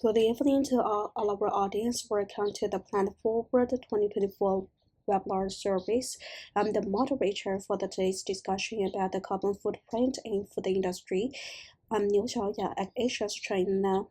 Good evening to all our audience. Welcome to the Planet Forward 2024 webinar service. I'm the moderator for today's discussion about the carbon footprint in food industry. I'm Niu Xiaoya at Asia's China,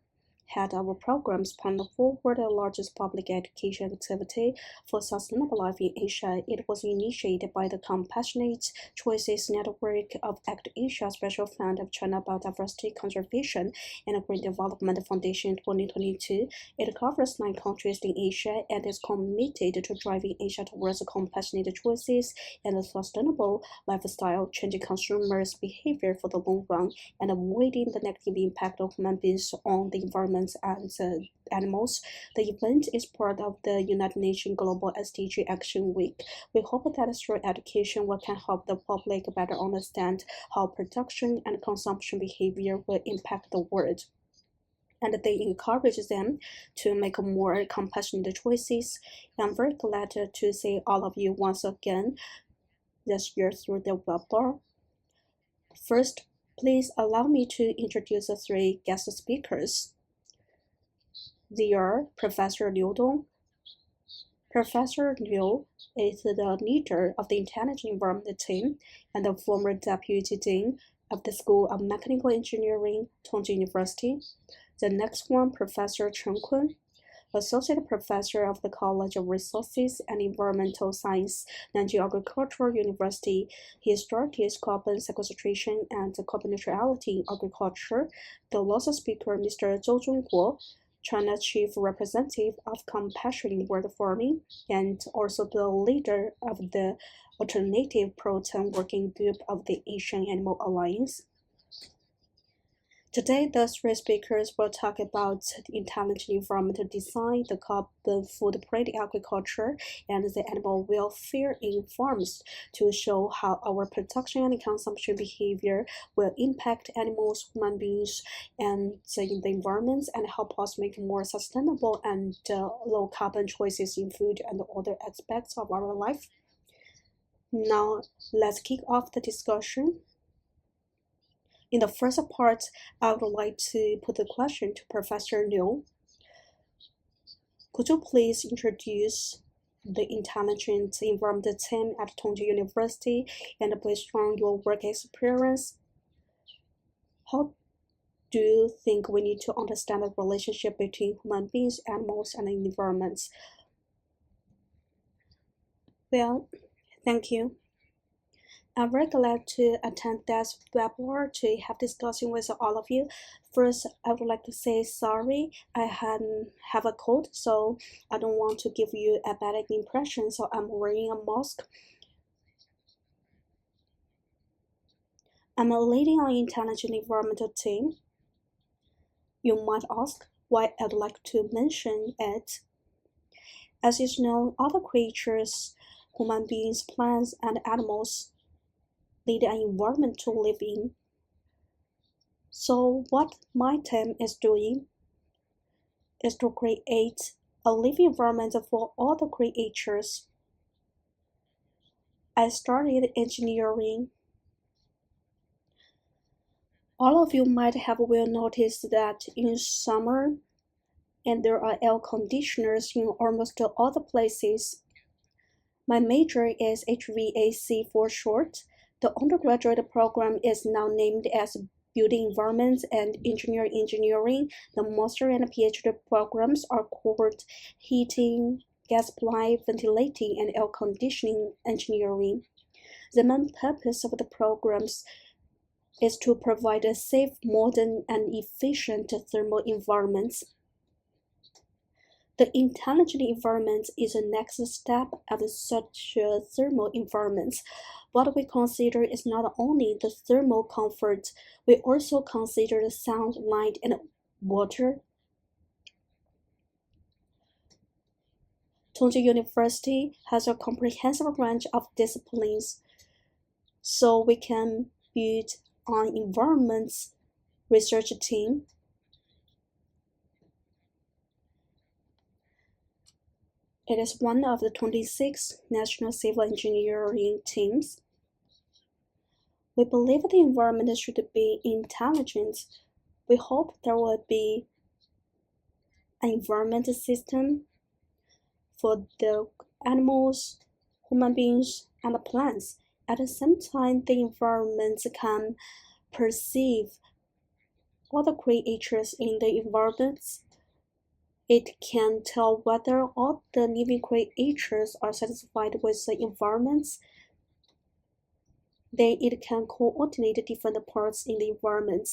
head of programs Planet Forward, the largest public education activity for sustainable life in Asia. It was initiated by the Compassionate Choices Network of Act Asia Special Fund of China Biodiversity Conservation and Green Development Foundation 2022. It covers 9 countries in Asia and is committed to driving Asia towards compassionate choices and a sustainable lifestyle, changing consumers' behavior for the long run and avoiding the negative impact of human beings on the environment and animals. The event is part of the United Nations Global SDG Action Week. We hope that through education we can help the public better understand how production and consumption behavior will impact the world, and they encourage them to make more compassionate choices. I'm very glad to see all of you once again this year through the webinar. First, please allow me to introduce the 3 guest speakers. They are Professor Liu Dong. Professor Liu is the leader of the Intelligent Environment team and the former deputy dean of the School of Mechanical Engineering, Tongji University. The next one, Professor Chen Kun, Associate Professor of the College of Resources and Environmental Science, Nanjing Agricultural University. He studies carbon sequestration and carbon neutrality in agriculture. The last speaker, Mr. Zhou Zhongguo, China Chief Representative of Compassion in World Farming, and also the leader of the Alternative Protein Working Group of the Asian Animal Alliance. Today, the 3 speakers will talk about intelligent environmental design, the carbon footprint in agriculture, and the animal welfare in farms to show how our production and consumption behavior will impact animals, human beings, and in the environment, and help us make more sustainable and low carbon choices in food and other aspects of our life. Now, let's kick off the discussion. In the first part, I would like to put the question to Professor Liu. Could you please introduce the Intelligent Environment team at Tongji University and based on your work experience, how do you think we need to understand the relationship between human beings, animals, and environments? Well, thank you. I'm very glad to attend this webinar to have discussion with all of you. First, I would like to say sorry. I have a cold, so I don't want to give you a bad impression, so I'm wearing a mask. I'm leading an intelligent environmental team. You might ask why I'd like to mention it. As is known, other creatures, human beings, plants, and animals, need an environment to live in. So what my team is doing is to create a living environment for all the creatures. I started engineering. All of you might have well noticed that in summer, and there are air conditioners in almost all the places. My major is HVAC for short. The undergraduate program is now named as Building Environments and Engineering. The master and PhD programs are called Heating, Gas Supply, Ventilating, and Air Conditioning Engineering. The main purpose of the programs is to provide a safe, modern, and efficient thermal environments. The intelligent environment is the next step of such thermal environments. What we consider is not only the thermal comfort, we also consider the sound, light, and water. Tongji University has a comprehensive range of disciplines, so we can build an environments research team. It is one of the 26 national civil engineering teams. We believe the environment should be intelligent. We hope there will be an environment system for the animals, human beings, and the plants. At the same time, the environment can perceive other creatures in the environment. It can tell whether all the living creatures are satisfied with the environment. Then it can coordinate different parts in the environment.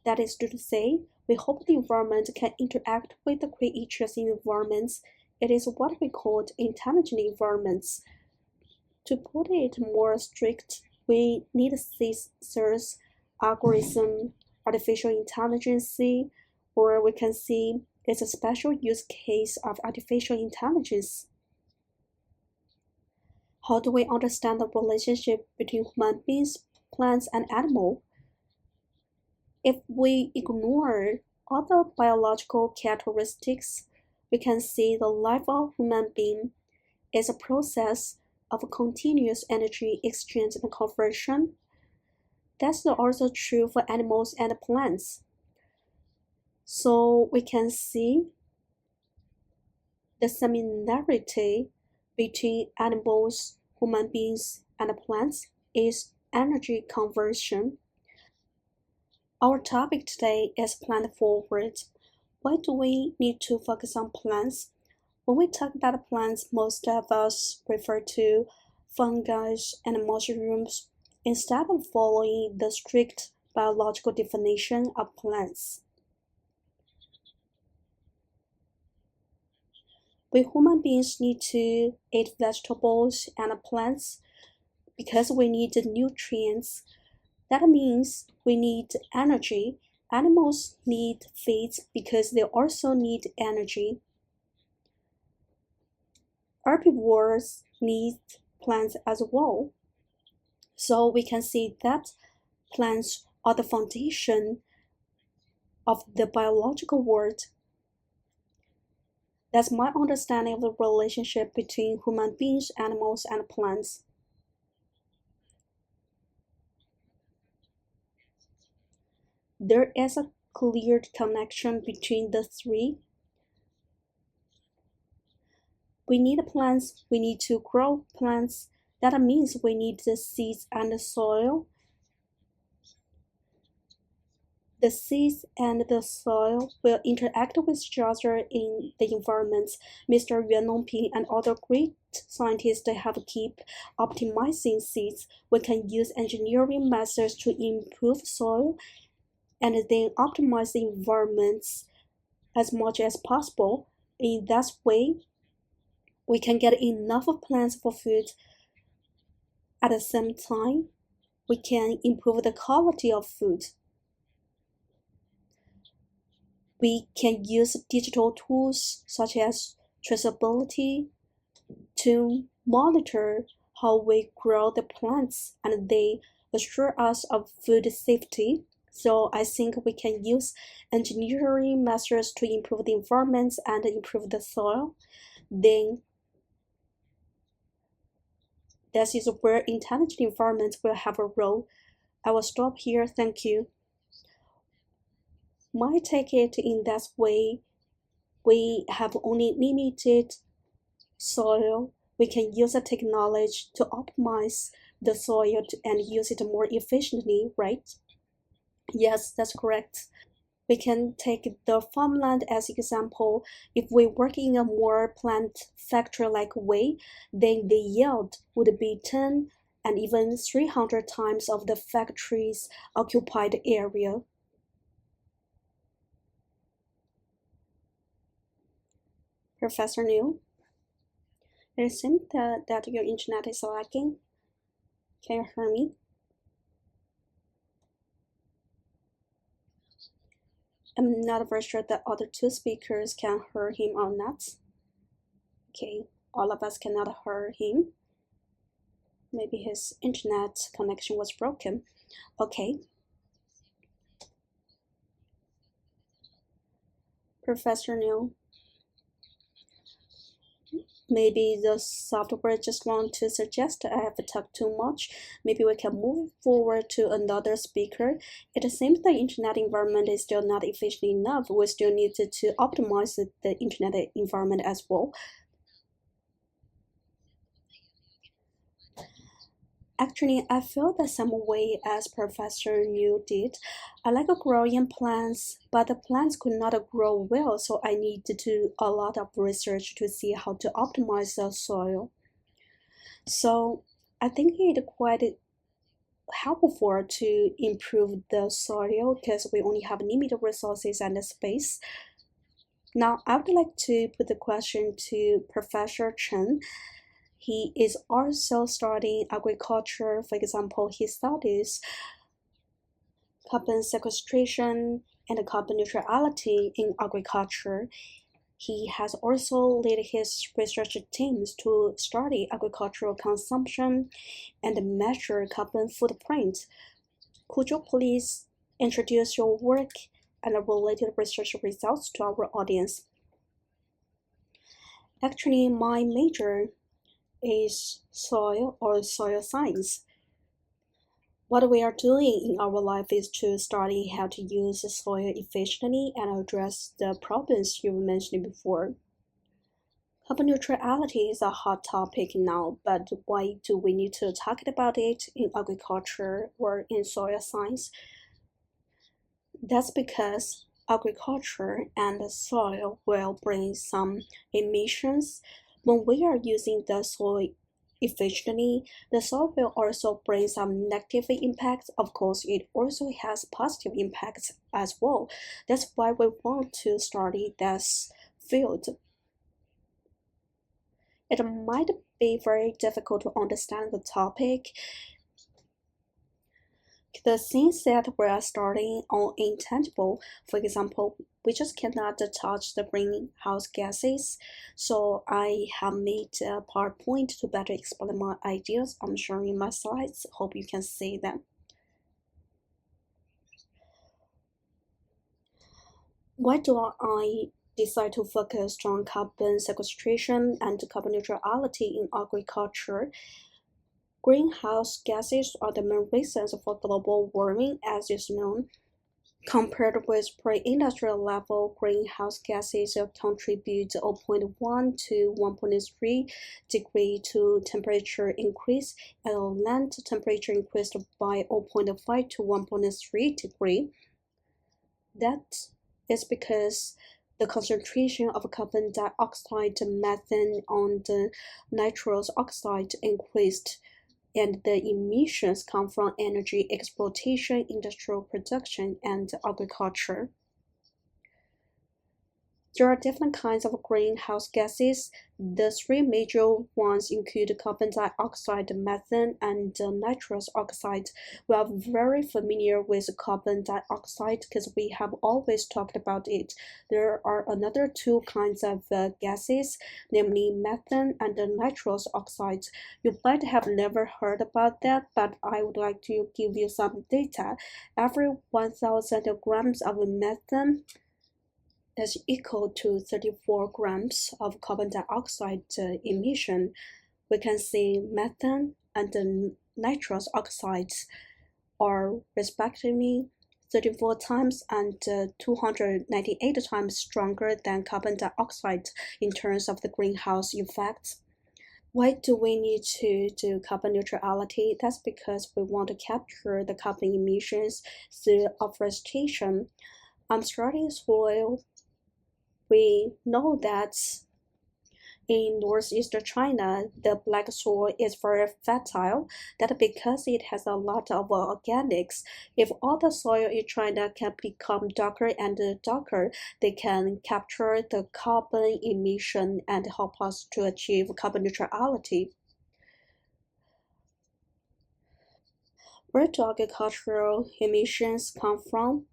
That is to say, we hope the environment can interact with the creatures in the environment. It is what we call intelligent environments. To put it more strict, we need sensors, algorithm, artificial intelligence, or we can see it's a special use case of artificial intelligence. How do we understand the relationship between human beings, plants, and animals? If we ignore other biological characteristics, we can see the life of human being is a process of continuous energy exchange and conversion. That's also true for animals and plants. So we can see the similarity between animals, human beings, and plants is energy conversion. Our topic today is plant forward. Why do we need to focus on plants? When we talk about plants, most of us refer to fungi and mushrooms instead of following the strict biological definition of plants. We human beings need to eat vegetables and plants because we need nutrients. That means we need energy. Animals need feed because they also need energy. Herbivores need plants as well. So we can see that plants are the foundation of the biological world. That's my understanding of the relationship between human beings, animals, and plants. There is a clear connection between the three. We need plants, we need to grow plants. That means we need the seeds and the soil. The seeds and the soil will interact with each other in the environment. Mr. Yuan Longping and other great scientists have keep optimizing seeds. We can use engineering methods to improve soil and then optimize the environments as much as possible. In that way, we can get enough plants for food. At the same time, we can improve the quality of food. We can use digital tools such as traceability to monitor how we grow the plants and they assure us of food safety. So I think we can use engineering measures to improve the environment and improve the soil. Then this is where intelligent environments will have a role. I will stop here. Thank you. My take it in that way, we have only limited soil. We can use the technology to optimize the soil and use it more efficiently, right? Yes, that's correct. We can take the farmland as example. If we work in a more plant factory-like way, then the yield would be 10 and even 300 times of the factory's occupied area. Professor New, it seems that your internet is lagging. Can you hear me? I'm not very sure that other two speakers can hear him or not. Okay, all of us cannot hear him. Maybe his internet connection was broken. Okay. Professor New, Maybe the software just want to suggest I have talked too much. Maybe we can move forward to another speaker. It seems the internet environment is still not efficient enough. We still need to optimize the internet environment as well. Actually, I feel the same way as Professor New did. I like growing plants, but the plants could not grow well, so I need to do a lot of research to see how to optimize the soil. So I think it's quite helpful to improve the soil because we only have limited resources and space. Now, I would like to put the question to Professor Chen. He is also studying agriculture. For example, he studies carbon sequestration and carbon neutrality in agriculture. He has also led his research teams to study agricultural consumption and measure carbon footprint. Could you please introduce your work and related research results to our audience? Actually, my major is soil or soil science. What we are doing in our life is to study how to use the soil efficiently and address the problems you mentioned before. Carbon neutrality is a hot topic now, but why do we need to talk about it in agriculture or in soil science? That's because agriculture and soil will bring some emissions. When we are using the soil efficiently, the soil will also bring some negative impacts. Of course, it also has positive impacts as well. That's why we want to study this field. It might be very difficult to understand the topic. The things that we are studying are intangible. For example, we just cannot touch the greenhouse gases. So I have made a PowerPoint to better explain my ideas. I'm sharing my slides. Hope you can see them. Why do I decide to focus on carbon sequestration and carbon neutrality in agriculture? Greenhouse gases are the main reasons for global warming, as is known. Compared with pre-industrial level, greenhouse gases contribute 0.1 to 1.3 degree to temperature increase, and land temperature increased by 0.5 to 1.3 degree. That is because the concentration of carbon dioxide, methane, and nitrous oxide increased, and the emissions come from energy exploitation, industrial production, and agriculture. There are different kinds of greenhouse gases. The three major ones include carbon dioxide, methane, and nitrous oxide. We are very familiar with carbon dioxide because we have always talked about it. There are another two kinds of gases, namely methane and nitrous oxide. You might have never heard about that, but I would like to give you some data. Every 1,000 grams of methane is equal to 34 grams of carbon dioxide emission. We can see methane and nitrous oxides are respectively 34 times and 298 times stronger than carbon dioxide in terms of the greenhouse effects. Why do we need to do carbon neutrality? That's because we want to capture the carbon emissions through afforestation. I'm studying soil. We know that in northeast China, the black soil is very fertile. That because it has a lot of organics. If all the soil in China can become darker and darker, they can capture the carbon emission and help us to achieve carbon neutrality. Where do agricultural emissions come from?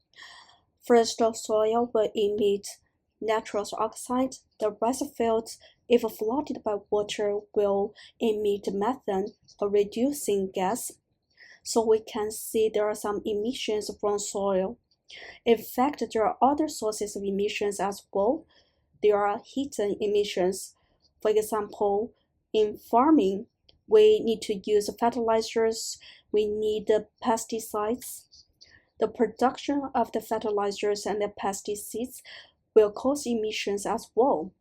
First, the soil will emit nitrous oxide. The rice fields, if flooded by water, will emit methane, a reducing gas. So we can see there are some emissions from soil. In fact, there are other sources of emissions as well. There are heat emissions. For example, in farming, we need to use fertilizers, we need the pesticides. The production of the fertilizers and the pesticides will cause emissions as well.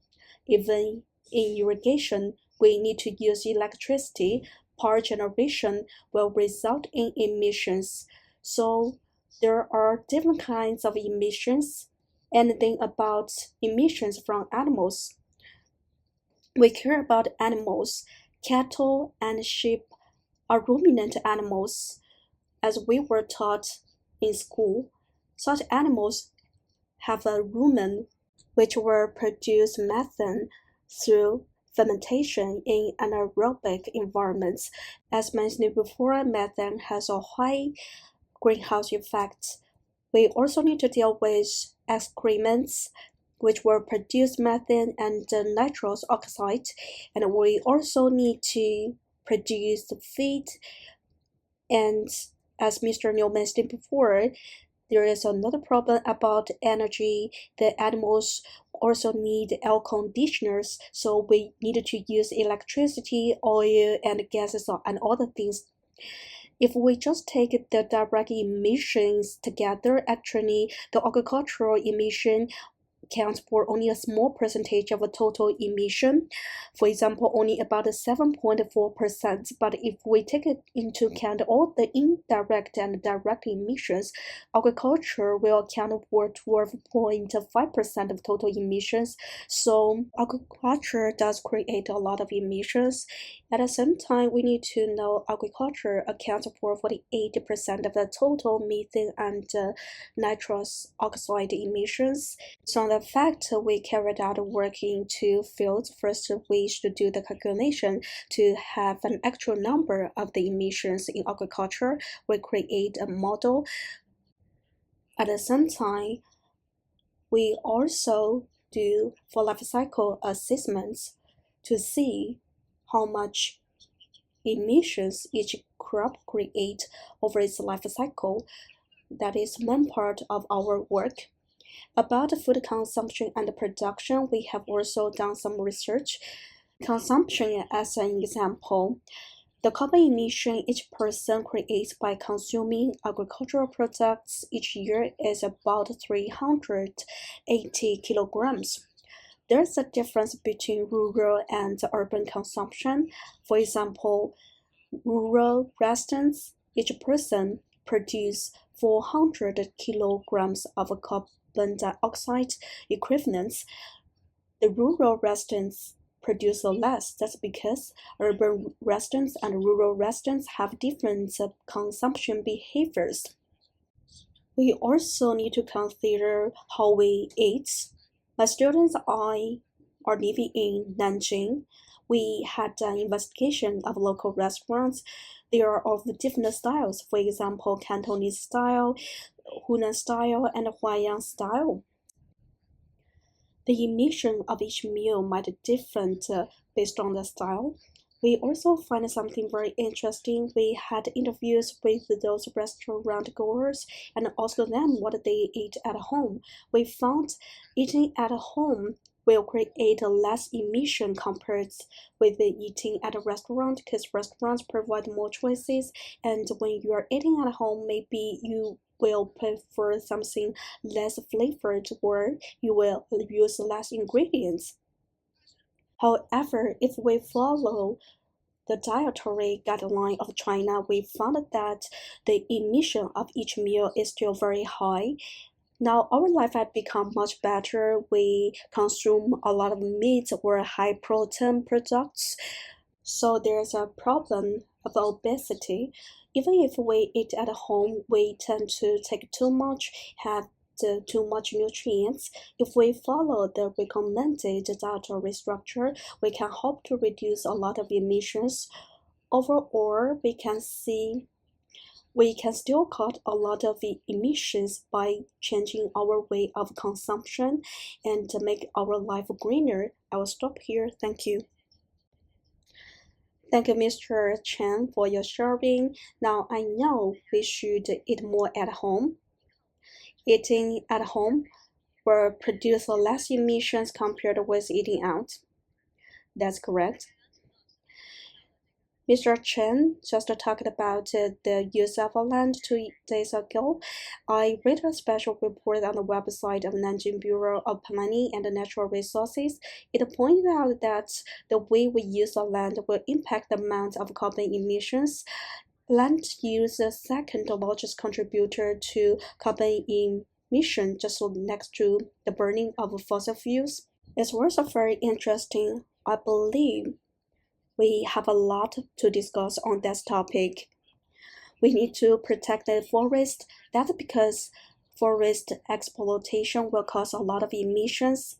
Even in irrigation, we need to use electricity. Power generation will result in emissions. So there are different kinds of emissions. Anything about emissions from animals. We care about animals. Cattle and sheep are ruminant animals. As we were taught in school, such animals have a rumen which will produce methane through fermentation in anaerobic environments. As mentioned before, methane has a high greenhouse effect. We also need to deal with excrements, which will produce methane and nitrous oxide, and we also need to produce feed. And as Mr. Neil mentioned before, there is another problem about energy. The animals also need air conditioners, so we need to use electricity, oil, and gases, and other things. If we just take the direct emissions together, actually, the agricultural emission accounts for only a small percentage of the total emission. For example, only about 7.4%. But if we take it into account all the indirect and direct emissions, agriculture will account for 12.5% of total emissions. So agriculture does create a lot of emissions. At the same time, we need to know agriculture accounts for 48% of the total methane and nitrous oxide emissions. So the fact we carried out work in two fields, first we should do the calculation to have an actual number of the emissions in agriculture. We create a model. At the same time, we also do full life cycle assessments to see how much emissions each crop create over its life cycle. That is one part of our work. About food consumption and production, we have also done some research. Consumption as an example, the carbon emission each person creates by consuming agricultural products each year is about 380 kilograms. There's a difference between rural and urban consumption. For example, rural residents, each person produce 400 kilograms of carbon dioxide equivalents. The rural residents produce less. That's because urban residents and rural residents have different consumption behaviors. We also need to consider how we eat. My students and I are living in Nanjing. We had an investigation of local restaurants. They are of different styles, for example, Cantonese style, Hunan style, and Huaiyang style. The emission of each meal might be different based on the style. We also find something very interesting. We had interviews with those restaurant goers and asked them what they eat at home. We found eating at home will create less emission compared with eating at a restaurant, because restaurants provide more choices, and when you are eating at home, maybe you will prefer something less flavored or you will use less ingredients. However, if we follow the dietary guideline of China, we found that the emission of each meal is still very high. Now our life has become much better. We consume a lot of meat or high protein products. So there's a problem of obesity. Even if we eat at home, we tend to take too much, have too much nutrients. If we follow the recommended dietary structure, we can hope to reduce a lot of emissions. Overall, we can still cut a lot of emissions by changing our way of consumption and make our life greener. I will stop here. Thank you. Thank you, Mr. Chen, for your sharing. Now I know we should eat more at home. Eating at home will produce less emissions compared with eating out. That's correct. Mr. Chen just talked about the use of land 2 days ago. I read a special report on the website of Nanjing Bureau of Planning and Natural Resources. It pointed out that the way we use the land will impact the amount of carbon emissions. Land use is the second largest contributor to carbon emission, just next to the burning of fossil fuels. It's also very interesting. I believe we have a lot to discuss on this topic. We need to protect the forest. That's because forest exploitation will cause a lot of emissions.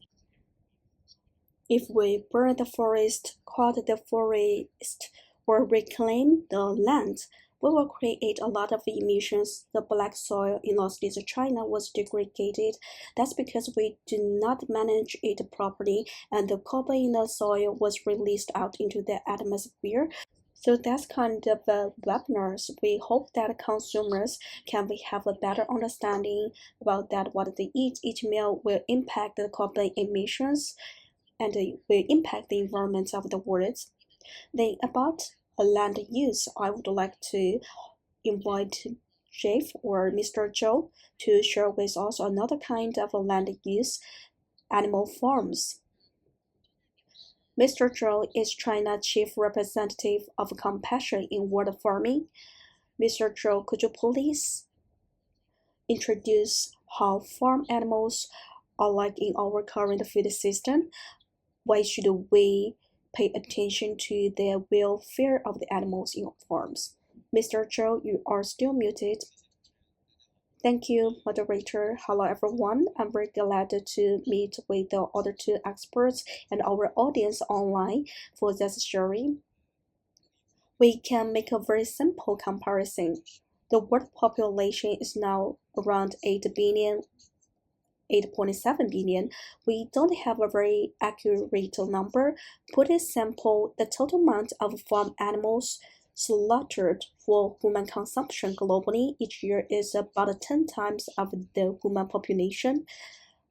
If we burn the forest, cut the forest, or reclaim the land, we will create a lot of emissions. The black soil in northeast China was degraded. That's because we do not manage it properly, and the carbon in the soil was released out into the atmosphere. So that's kind of the webinars. We hope that consumers can have a better understanding about that what they eat each meal will impact the carbon emissions and will impact the environment of the world. Then about land use, I would like to invite Jeff or Mr. Zhou to share with us another kind of land use, animal farms. Mr. Zhou is China's chief representative of compassion in world farming. Mr. Zhou, could you please introduce how farm animals are like in our current food system? Why should we pay attention to the welfare of the animals in farms? Mr. Zhou, you are still muted. Thank you, moderator. Hello, everyone. I'm very glad to meet with the other two experts and our audience online for this sharing. We can make a very simple comparison. The world population is now around 8 billion, 8.7 billion. We don't have a very accurate number. Put it simple, the total amount of farm animals slaughtered for human consumption globally each year is about 10 times of the human population.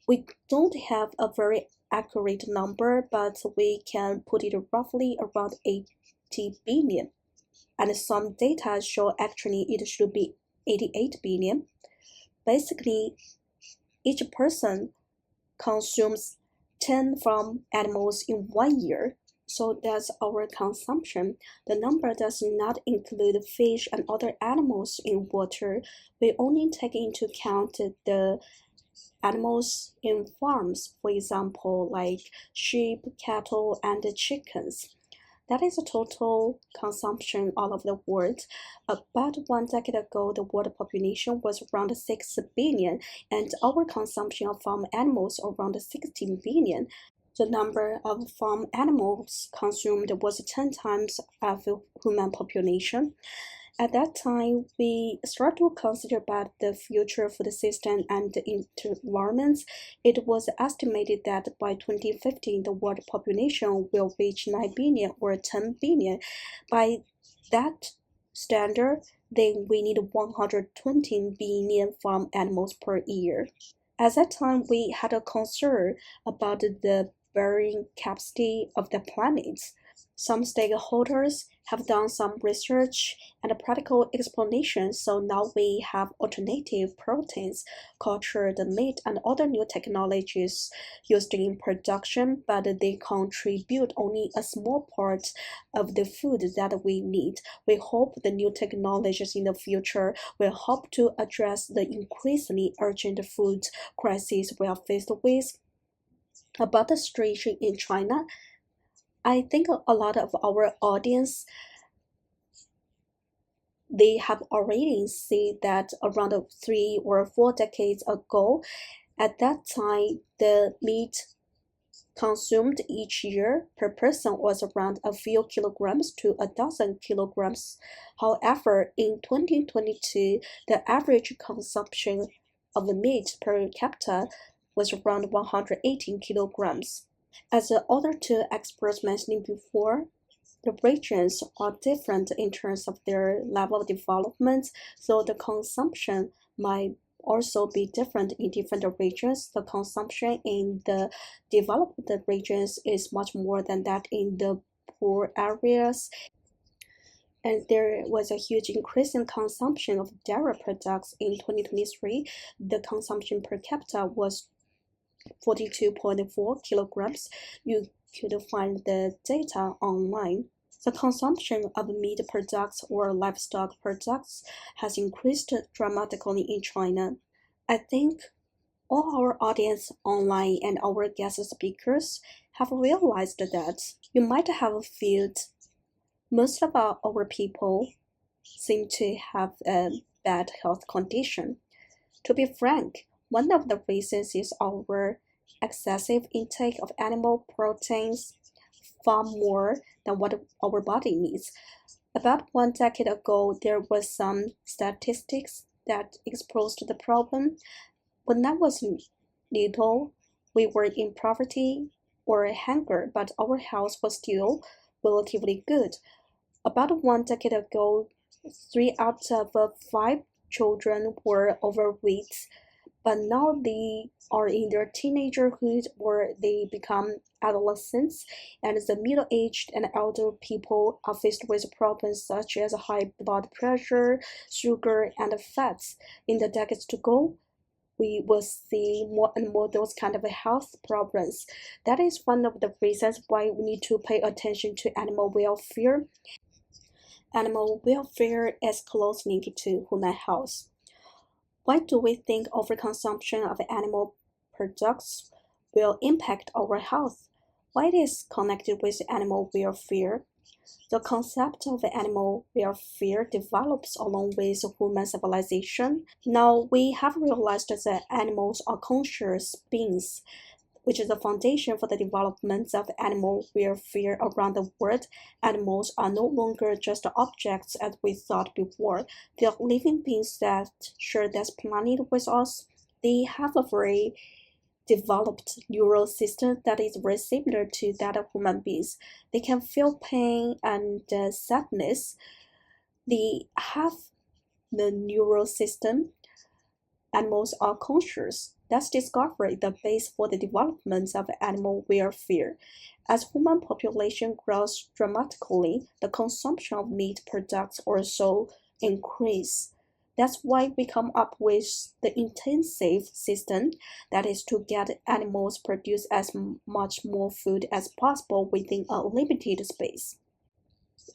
We don't have a very accurate number, but we can put it roughly around 80 billion. And some data show actually it should be 88 billion. Basically, each person consumes 10 farm animals in 1 year. So that's our consumption. The number does not include fish and other animals in water. We only take into account the animals in farms, for example, like sheep, cattle, and chickens. That is the total consumption all over the world. About 1 decade ago, the world population was around 6 billion, and our consumption of farm animals around 16 billion. The number of farm animals consumed was 10 times of the human population. At that time, we started to consider about the future food system and the environment. It was estimated that by 2015, the world population will reach 9 billion or 10 billion. By that standard, then we need 120 billion farm animals per year. At that time, we had a concern about the bearing capacity of the planet. Some stakeholders have done some research and practical explanations, so now we have alternative proteins, cultured meat, and other new technologies used in production, but they contribute only a small part of the food that we need. We hope the new technologies in the future will help to address the increasingly urgent food crisis we are faced with. About the situation in China, I think a lot of our audience they have already seen that around 3 or 4 decades ago, at that time the meat consumed each year per person was around a few kilograms to a dozen kilograms. However, in 2022, the average consumption of meat per capita was around 118 kilograms. As the other two experts mentioned before, the regions are different in terms of their level of development, so the consumption might also be different in different regions. The consumption in the developed regions is much more than that in the poor areas, and there was a huge increase in consumption of dairy products in 2023. The consumption per capita was 42.4 kilograms. You could find the data online. The consumption of meat products or livestock products has increased dramatically in China. I think all our audience online and our guest speakers have realized that. You might have felt most of our people seem to have a bad health condition. To be frank, one of the reasons is our excessive intake of animal proteins, far more than what our body needs. About 1 decade ago, there was some statistics that exposed the problem. When I was little, we were in poverty or hunger, but our health was still relatively good. About 1 decade ago, 3 out of 5 children were overweight, but now they are in their teenagerhood or they become adolescents, and the middle-aged and elder people are faced with problems such as high blood pressure, sugar, and fats. In the decades to go, we will see more and more those kind of health problems. That is one of the reasons why we need to pay attention to animal welfare. Animal welfare is closely linked to human health. Why do we think overconsumption of animal products will impact our health? Why it is connected with animal welfare? The concept of animal welfare develops along with human civilization. Now we have realized that animals are conscious beings, which is the foundation for the development of animal welfare around the world. Animals are no longer just objects as we thought before. They are living beings that share this planet with us. They have a very developed neural system that is very similar to that of human beings. They can feel pain and sadness. They have the neural system. Animals are conscious. That's discovery the base for the development of animal welfare. As human population grows dramatically, the consumption of meat products also increase. That's why we come up with the intensive system, that is to get animals produce as much more food as possible within a limited space.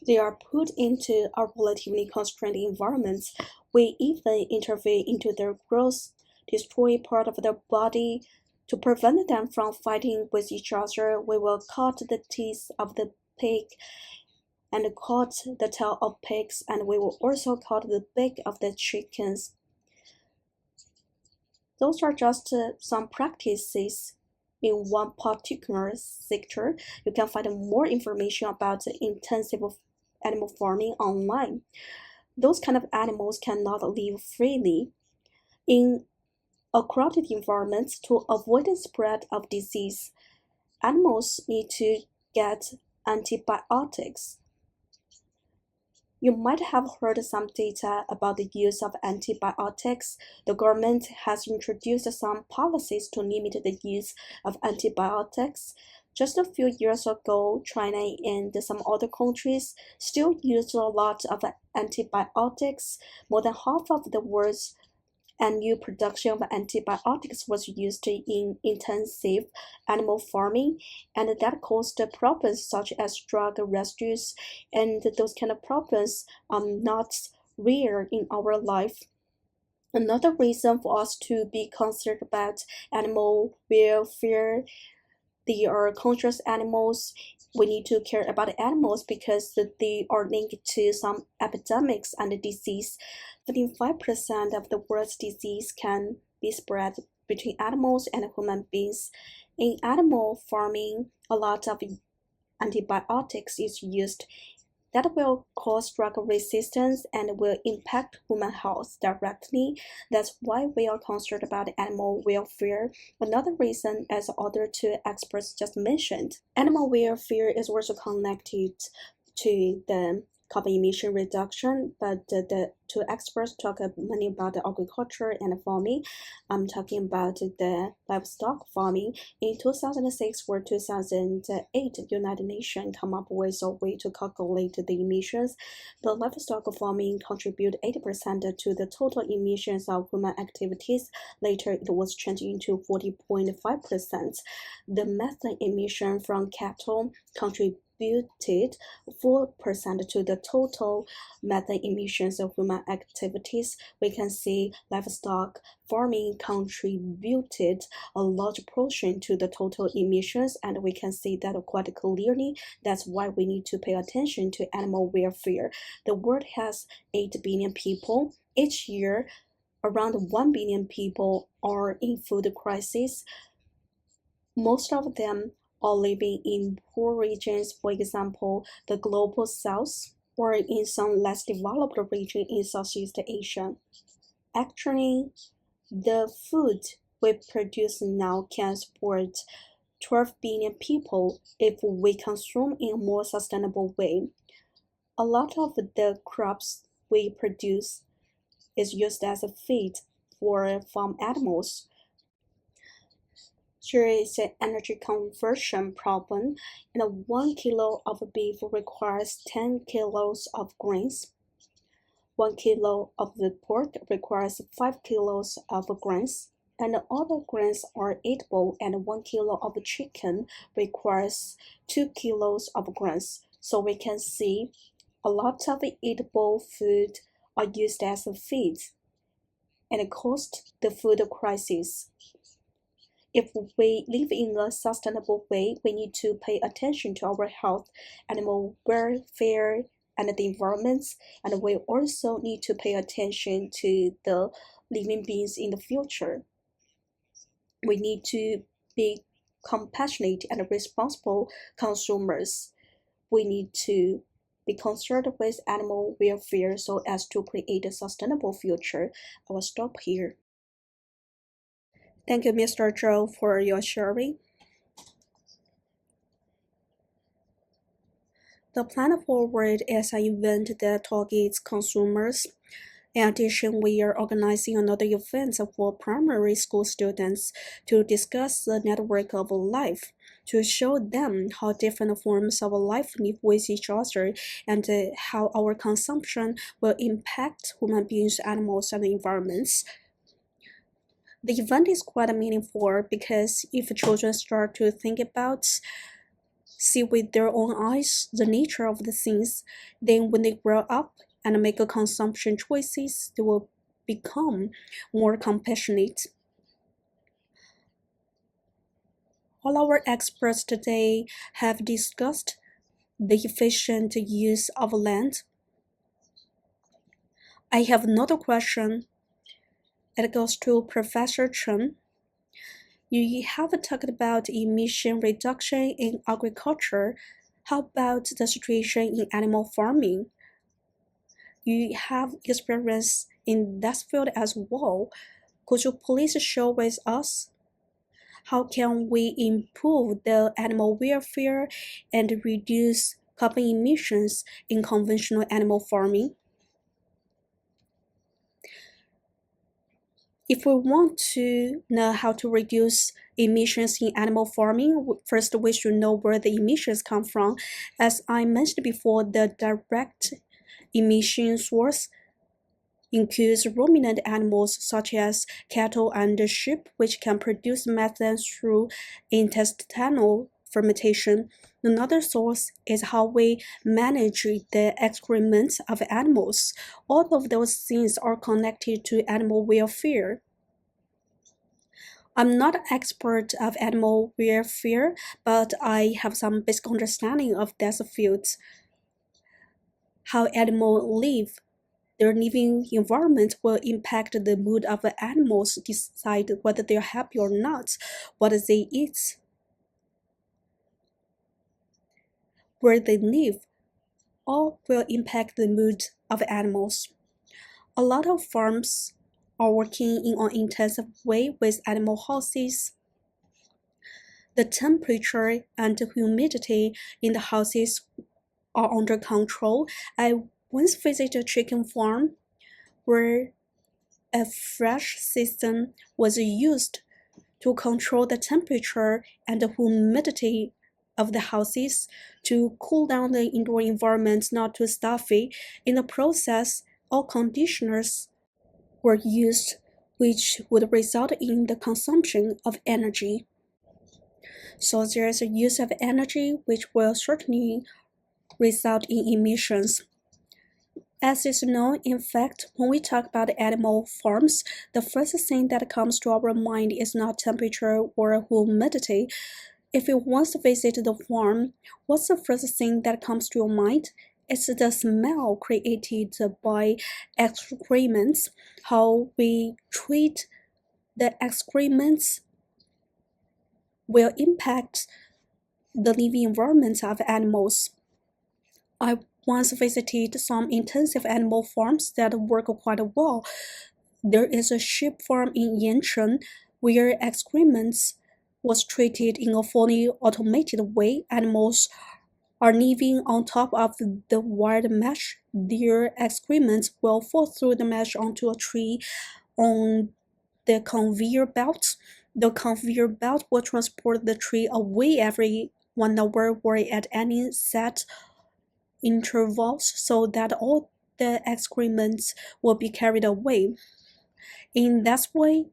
They are put into a relatively constrained environment. We even intervene into their growth, destroy part of their body. To prevent them from fighting with each other, we will cut the teeth of the pig and cut the tail of pigs, and we will also cut the beak of the chickens. Those are just some practices in one particular sector. You can find more information about intensive animal farming online. Those kind of animals cannot live freely in a crowded environment. To avoid the spread of disease. Animals need to get antibiotics. You might have heard some data about the use of antibiotics. The government has introduced some policies to limit the use of antibiotics. Just a few years ago, China and some other countries still used a lot of antibiotics. More than half of the world's annual production of antibiotics was used in intensive animal farming, and that caused problems such as drug residues, and those kind of problems are not rare in our life. Another reason for us to be concerned about animal welfare, they are conscious animals. We need to care about animals because they are linked to some epidemics and disease. 75% of the world's disease can be spread between animals and human beings. In animal farming, a lot of antibiotics is used. That will cause drug resistance and will impact human health directly. That's why we are concerned about animal welfare. Another reason, as other two experts just mentioned, animal welfare is also connected to the carbon emission reduction, but the two experts talk mainly about the agriculture and farming. I'm talking about the livestock farming. In 2006 or 2008, the United Nations come up with a way to calculate the emissions. The livestock farming contribute 80% to the total emissions of human activities. Later, it was changed into 40.5%. The methane emission from cattle contributed 4% to the total methane emissions of human activities. We can see livestock farming contributed a large portion to the total emissions, and we can see that quite clearly. That's why we need to pay attention to animal welfare. The world has 8 billion people. Each year, around 1 billion people are in food crisis. Most of them are living in poor regions, for example, the global south, or in some less developed region in Southeast Asia. Actually, the food we produce now can support 12 billion people if we consume in a more sustainable way. A lot of the crops we produce is used as a feed for farm animals. Here is an energy conversion problem, and 1 kilo of beef requires 10 kilos of grains. 1 kilo of the pork requires 5 kilos of grains, and all the grains are eatable, and 1 kilo of chicken requires 2 kilos of grains. So we can see a lot of eatable food are used as a feed and caused the food crisis. If we live in a sustainable way, we need to pay attention to our health, animal welfare, and the environment, and we also need to pay attention to the living beings in the future. We need to be compassionate and responsible consumers. We need to be concerned with animal welfare so as to create a sustainable future. I will stop here. Thank you, Mr. Zhou, for your sharing. The Planet Forward is an event that targets consumers. In addition, we are organizing another event for primary school students to discuss the network of life, to show them how different forms of life live with each other and how our consumption will impact human beings, animals, and environments. The event is quite meaningful because if children start to think about, see with their own eyes the nature of the things, then when they grow up and make consumption choices, they will become more compassionate. All our experts today have discussed the efficient use of land. I have another question. It goes to Professor Chen. You have talked about emission reduction in agriculture. How about the situation in animal farming? You have experience in that field as well. Could you please share with us how can we improve the animal welfare and reduce carbon emissions in conventional animal farming? If we want to know how to reduce emissions in animal farming, first we should know where the emissions come from. As I mentioned before, the direct emission source includes ruminant animals such as cattle and sheep, which can produce methane through intestinal fermentation. Another source is how we manage the excrement of animals. All of those things are connected to animal welfare. I'm not an expert of animal welfare, but I have some basic understanding of that field. How animals live, their living environment will impact the mood of the animals, decide whether they're happy or not, what they eat, where they live, all will impact the mood of animals. A lot of farms are working in an intensive way with animal houses. The temperature and humidity in the houses are under control. I once visited a chicken farm where a fresh system was used to control the temperature and the humidity of the houses to cool down the indoor environment not too stuffy. In the process, all conditioners were used, which would result in the consumption of energy. So there is a use of energy which will certainly result in emissions. As is known, in fact, when we talk about animal farms, the first thing that comes to our mind is not temperature or humidity. If you once visit the farm, what's the first thing that comes to your mind? It's the smell created by excrements, how we treat the excrements will impact the living environment of animals. I once visited some intensive animal farms that work quite well. There is a sheep farm in Yancheng where excrements was treated in a fully automated way. Animals are living on top of the wire mesh. Their excrements will fall through the mesh onto a tree on the conveyor belt. The conveyor belt will transport the tree away every 1 hour or at any set intervals so that all the excrements will be carried away. In that way,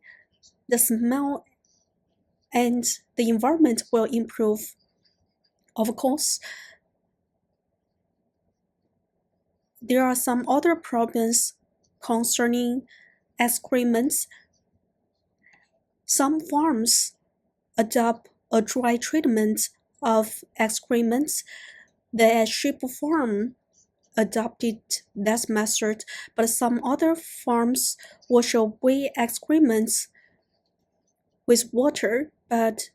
the smell and the environment will improve. Of course, there are some other problems concerning excrements. Some farms adopt a dry treatment of excrements. The sheep farm adopted that method, but some other farms wash away excrements with water, but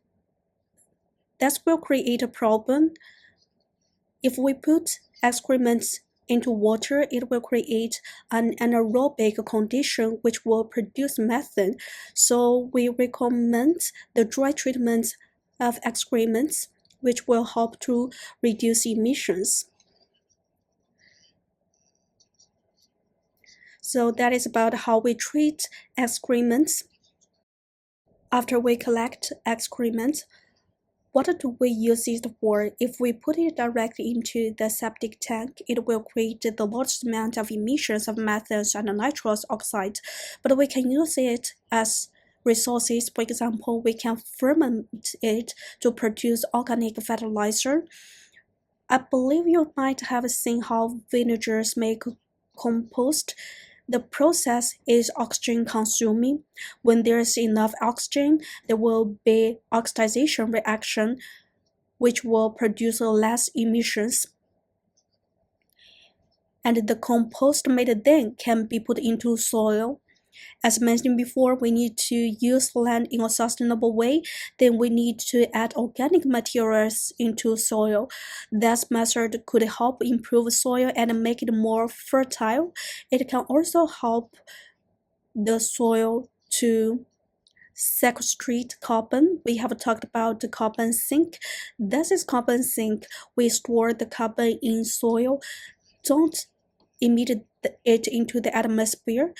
that will create a problem. If we put excrements into water, it will create an anaerobic condition which will produce methane. So we recommend the dry treatment of excrements, which will help to reduce emissions. So that is about how we treat excrements. After we collect excrement, what do we use it for? If we put it directly into the septic tank, it will create the largest amount of emissions of methane and nitrous oxide. But we can use it as resources. For example, we can ferment it to produce organic fertilizer. I believe you might have seen how villagers make compost. The process is oxygen consuming. When there's enough oxygen, there will be oxidation reaction, which will produce less emissions. And the compost made then can be put into soil. As mentioned before, we need to use land in a sustainable way. Then we need to add organic materials into soil. That method could help improve soil and make it more fertile. It can also help the soil to sequestrate carbon. We have talked about the carbon sink. This is carbon sink. We store the carbon in soil. Don't emit it into the atmosphere.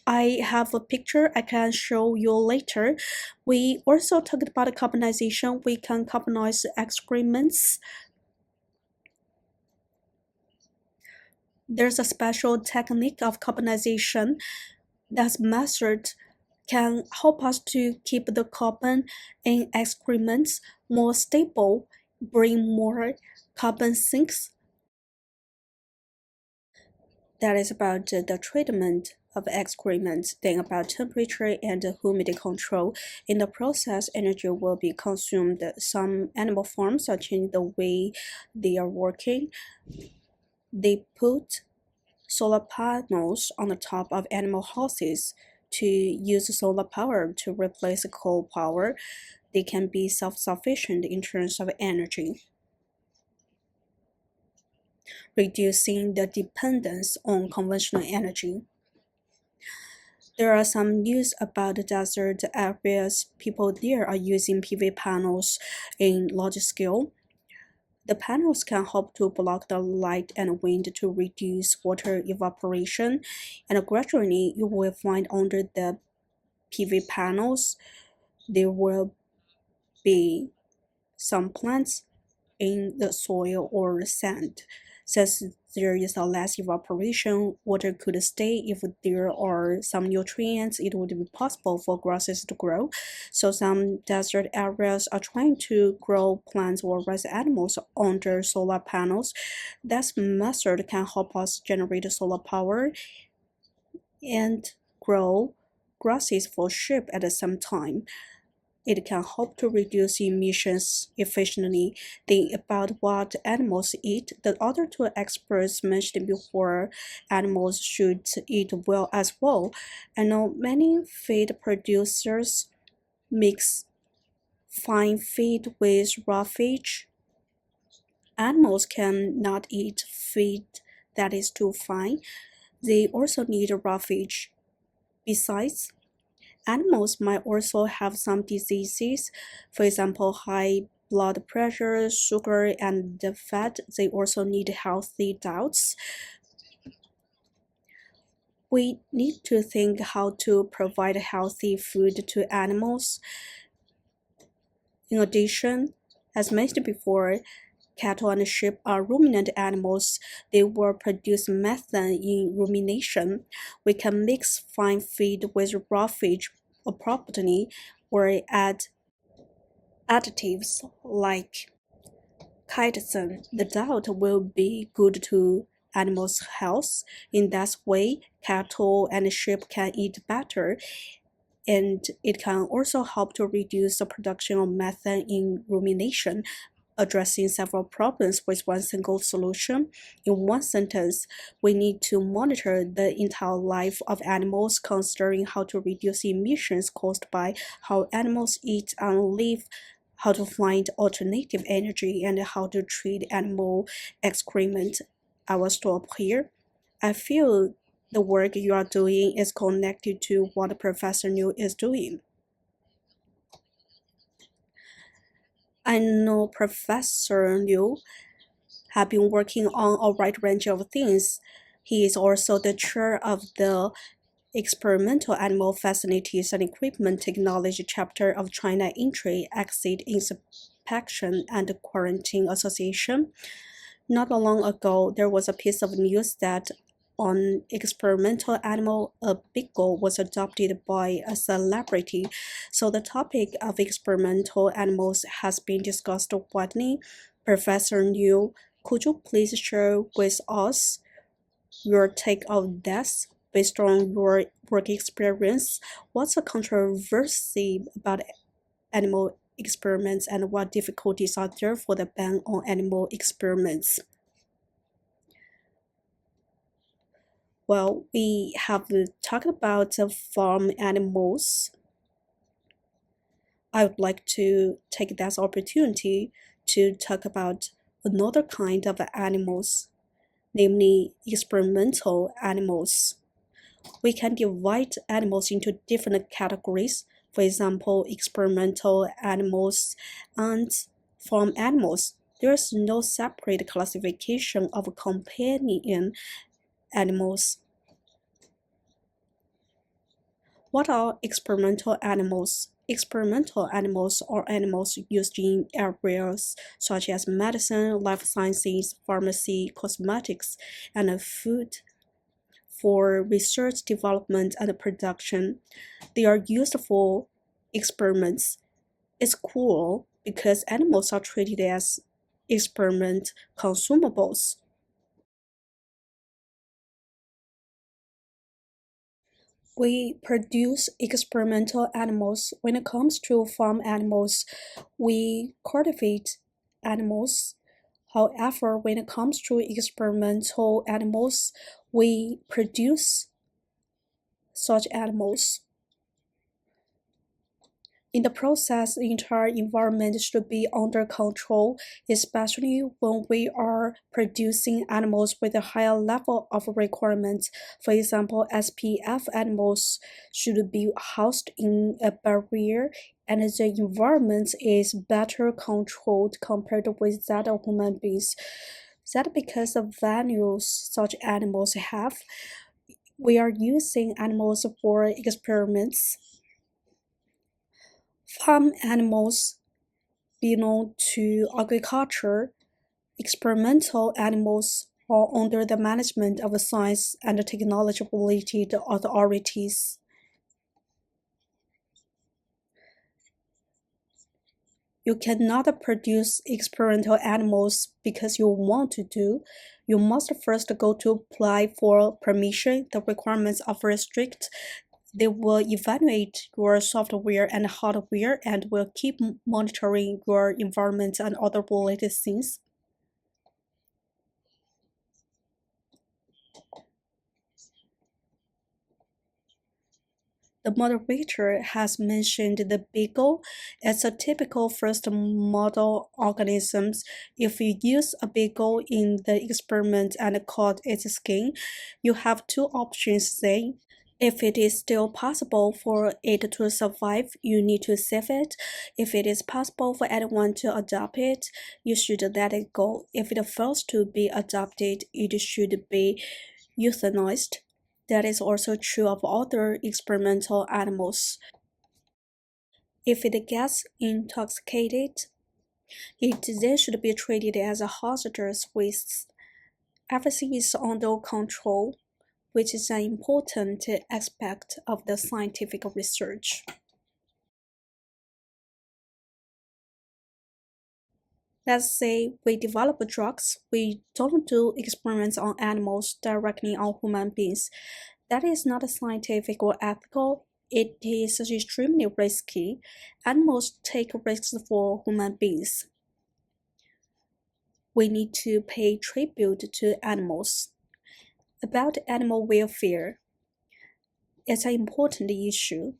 I have a picture I can show you later. We also talked about carbonization. We can carbonize excrements. There's a special technique of carbonization. That method can help us to keep the carbon in excrements more stable, bring more carbon sinks. That is about the treatment of excrement, then about temperature and humidity control. In the process, energy will be consumed. Some animal farms are changing the way they are working. They put solar panels on the top of animal houses to use solar power to replace coal power. They can be self-sufficient in terms of energy, reducing the dependence on conventional energy. There are some news about the desert areas. People there are using PV panels in large scale. The panels can help to block the light and wind to reduce water evaporation, and gradually you will find under the PV panels there will be some plants in the soil or sand. Since there is a less evaporation, water could stay. If there are some nutrients, it would be possible for grasses to grow. So some desert areas are trying to grow plants or raise animals under solar panels. That method can help us generate solar power and grow grasses for sheep at the same time. It can help to reduce emissions efficiently. Think about what animals eat. The other two experts mentioned before, animals should eat well as well. I know many feed producers mix fine feed with raw feed. Animals cannot eat feed that is too fine. They also need raw feed. Besides, animals might also have some diseases, for example, high blood pressure, sugar, and the fat. They also need healthy diets. We need to think how to provide healthy food to animals. In addition, as mentioned before, cattle and sheep are ruminant animals. They will produce methane in rumination. We can mix fine feed with raw feed appropriately or add additives like chitin. The diet will be good to animals' health. In that way, cattle and sheep can eat better, and it can also help to reduce the production of methane in rumination, addressing several problems with one single solution. In one sentence, we need to monitor the entire life of animals, considering how to reduce emissions caused by how animals eat and live, how to find alternative energy, and how to treat animal excrement. I will stop here. I feel the work you are doing is connected to what Professor New is doing. I know Professor Liu have been working on a wide range of things. He is also the chair of the Experimental Animal Facilities and Equipment Technology chapter of China Entry, Exit Inspection and Quarantine Association. Not long ago, there was a piece of news that on experimental animal, a beagle was adopted by a celebrity. So the topic of experimental animals has been discussed widely. Professor Liu, could you please share with us your take on this based on your work experience? What's the controversy about animal experiments and what difficulties are there for the ban on animal experiments? Well, we have talked about farm animals. I would like to take this opportunity to talk about another kind of animals, namely experimental animals. We can divide animals into different categories. For example, experimental animals and farm animals. There is no separate classification of companion animals. What are experimental animals? Experimental animals are animals used in areas such as medicine, life sciences, pharmacy, cosmetics, and food for research, development, and production. They are used for experiments. It's cool because animals are treated as experiment consumables. We produce experimental animals. When it comes to farm animals, we cultivate animals. However, when it comes to experimental animals, we produce such animals. In the process, the entire environment should be under control, especially when we are producing animals with a higher level of requirements. For example, SPF animals should be housed in a barrier and the environment is better controlled compared with that of human beings. That because of values such animals have, we are using animals for experiments. Farm animals belong to agriculture. Experimental animals are under the management of science and technology-related authorities. You cannot produce experimental animals because you want to do. You must first go to apply for permission. The requirements are very strict. They will evaluate your software and hardware and will keep monitoring your environment and other related things. The moderator has mentioned the beagle as a typical first model organism. If you use a beagle in the experiment and cut its skin, you have two options then. If it is still possible for it to survive, you need to save it. If it is possible for anyone to adopt it, you should let it go. If it fails to be adopted, it should be euthanized. That is also true of other experimental animals. If it gets intoxicated, it then should be treated as a hazardous waste. Everything is under control, which is an important aspect of the scientific research. Let's say we develop drugs, we don't do experiments on animals directly on human beings. That is not scientific or ethical. It is extremely risky. Animals take risks for human beings. We need to pay tribute to animals. About animal welfare, it's an important issue.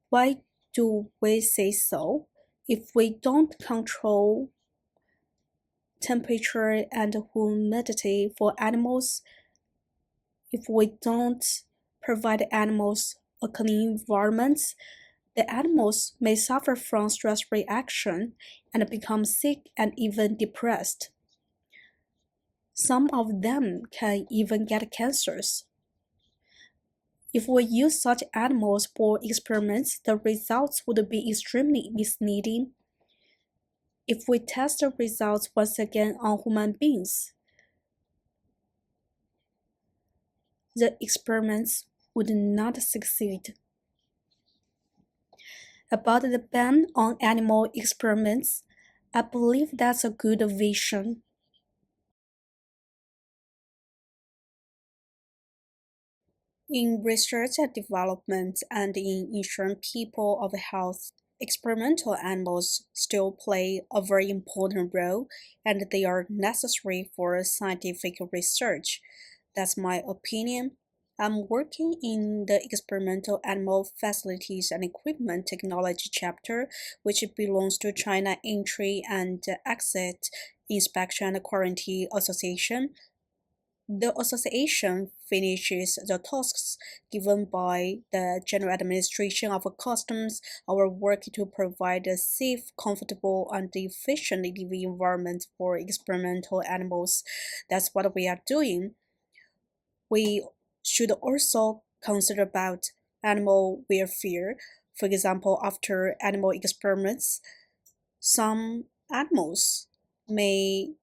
Why do we say so? If we don't control temperature and humidity for animals, if we don't provide animals a clean environment, the animals may suffer from stress reaction and become sick and even depressed. Some of them can even get cancers. If we use such animals for experiments, the results would be extremely misleading. If we test the results once again on human beings, the experiments would not succeed. About the ban on animal experiments, I believe that's a good vision. In research and development and in ensuring people of health, experimental animals still play a very important role and they are necessary for scientific research. That's my opinion. I'm working in the experimental animal facilities and equipment technology chapter, which belongs to China Entry and Exit Inspection and Quarantine Association. The association finishes the tasks given by the General Administration of Customs. Our work to provide a safe, comfortable, and efficient living environment for experimental animals. That's what we are doing. We should also consider about animal welfare. For example, after animal experiments, some animals may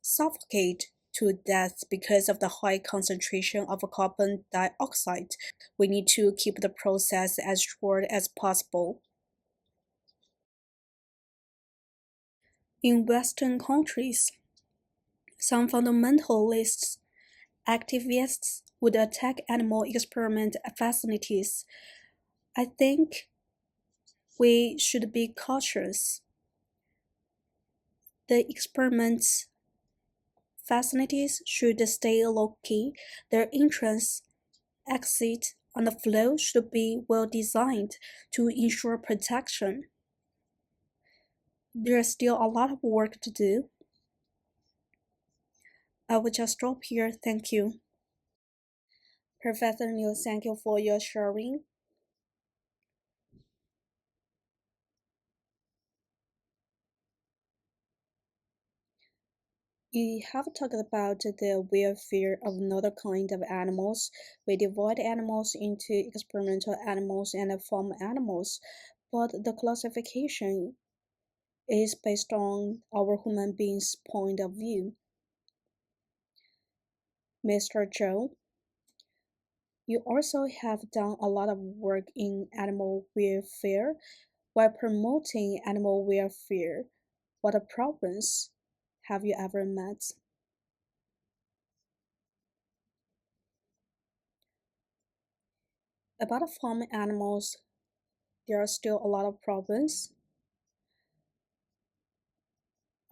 suffocate to death because of the high concentration of carbon dioxide. We need to keep the process as short as possible. In Western countries, some fundamentalists, activists would attack animal experiment facilities. I think we should be cautious. The experiments facilities should stay low-key. Their entrance, exit, and the flow should be well designed to ensure protection. There's still a lot of work to do. I will just stop here. Thank you. Professor Liu, thank you for your sharing. We have talked about the welfare of another kind of animals. We divide animals into experimental animals and farm animals, but the classification is based on our human beings' point of view. Mr. Joe, you also have done a lot of work in animal welfare. While promoting animal welfare, what problems have you ever met? About farm animals, there are still a lot of problems.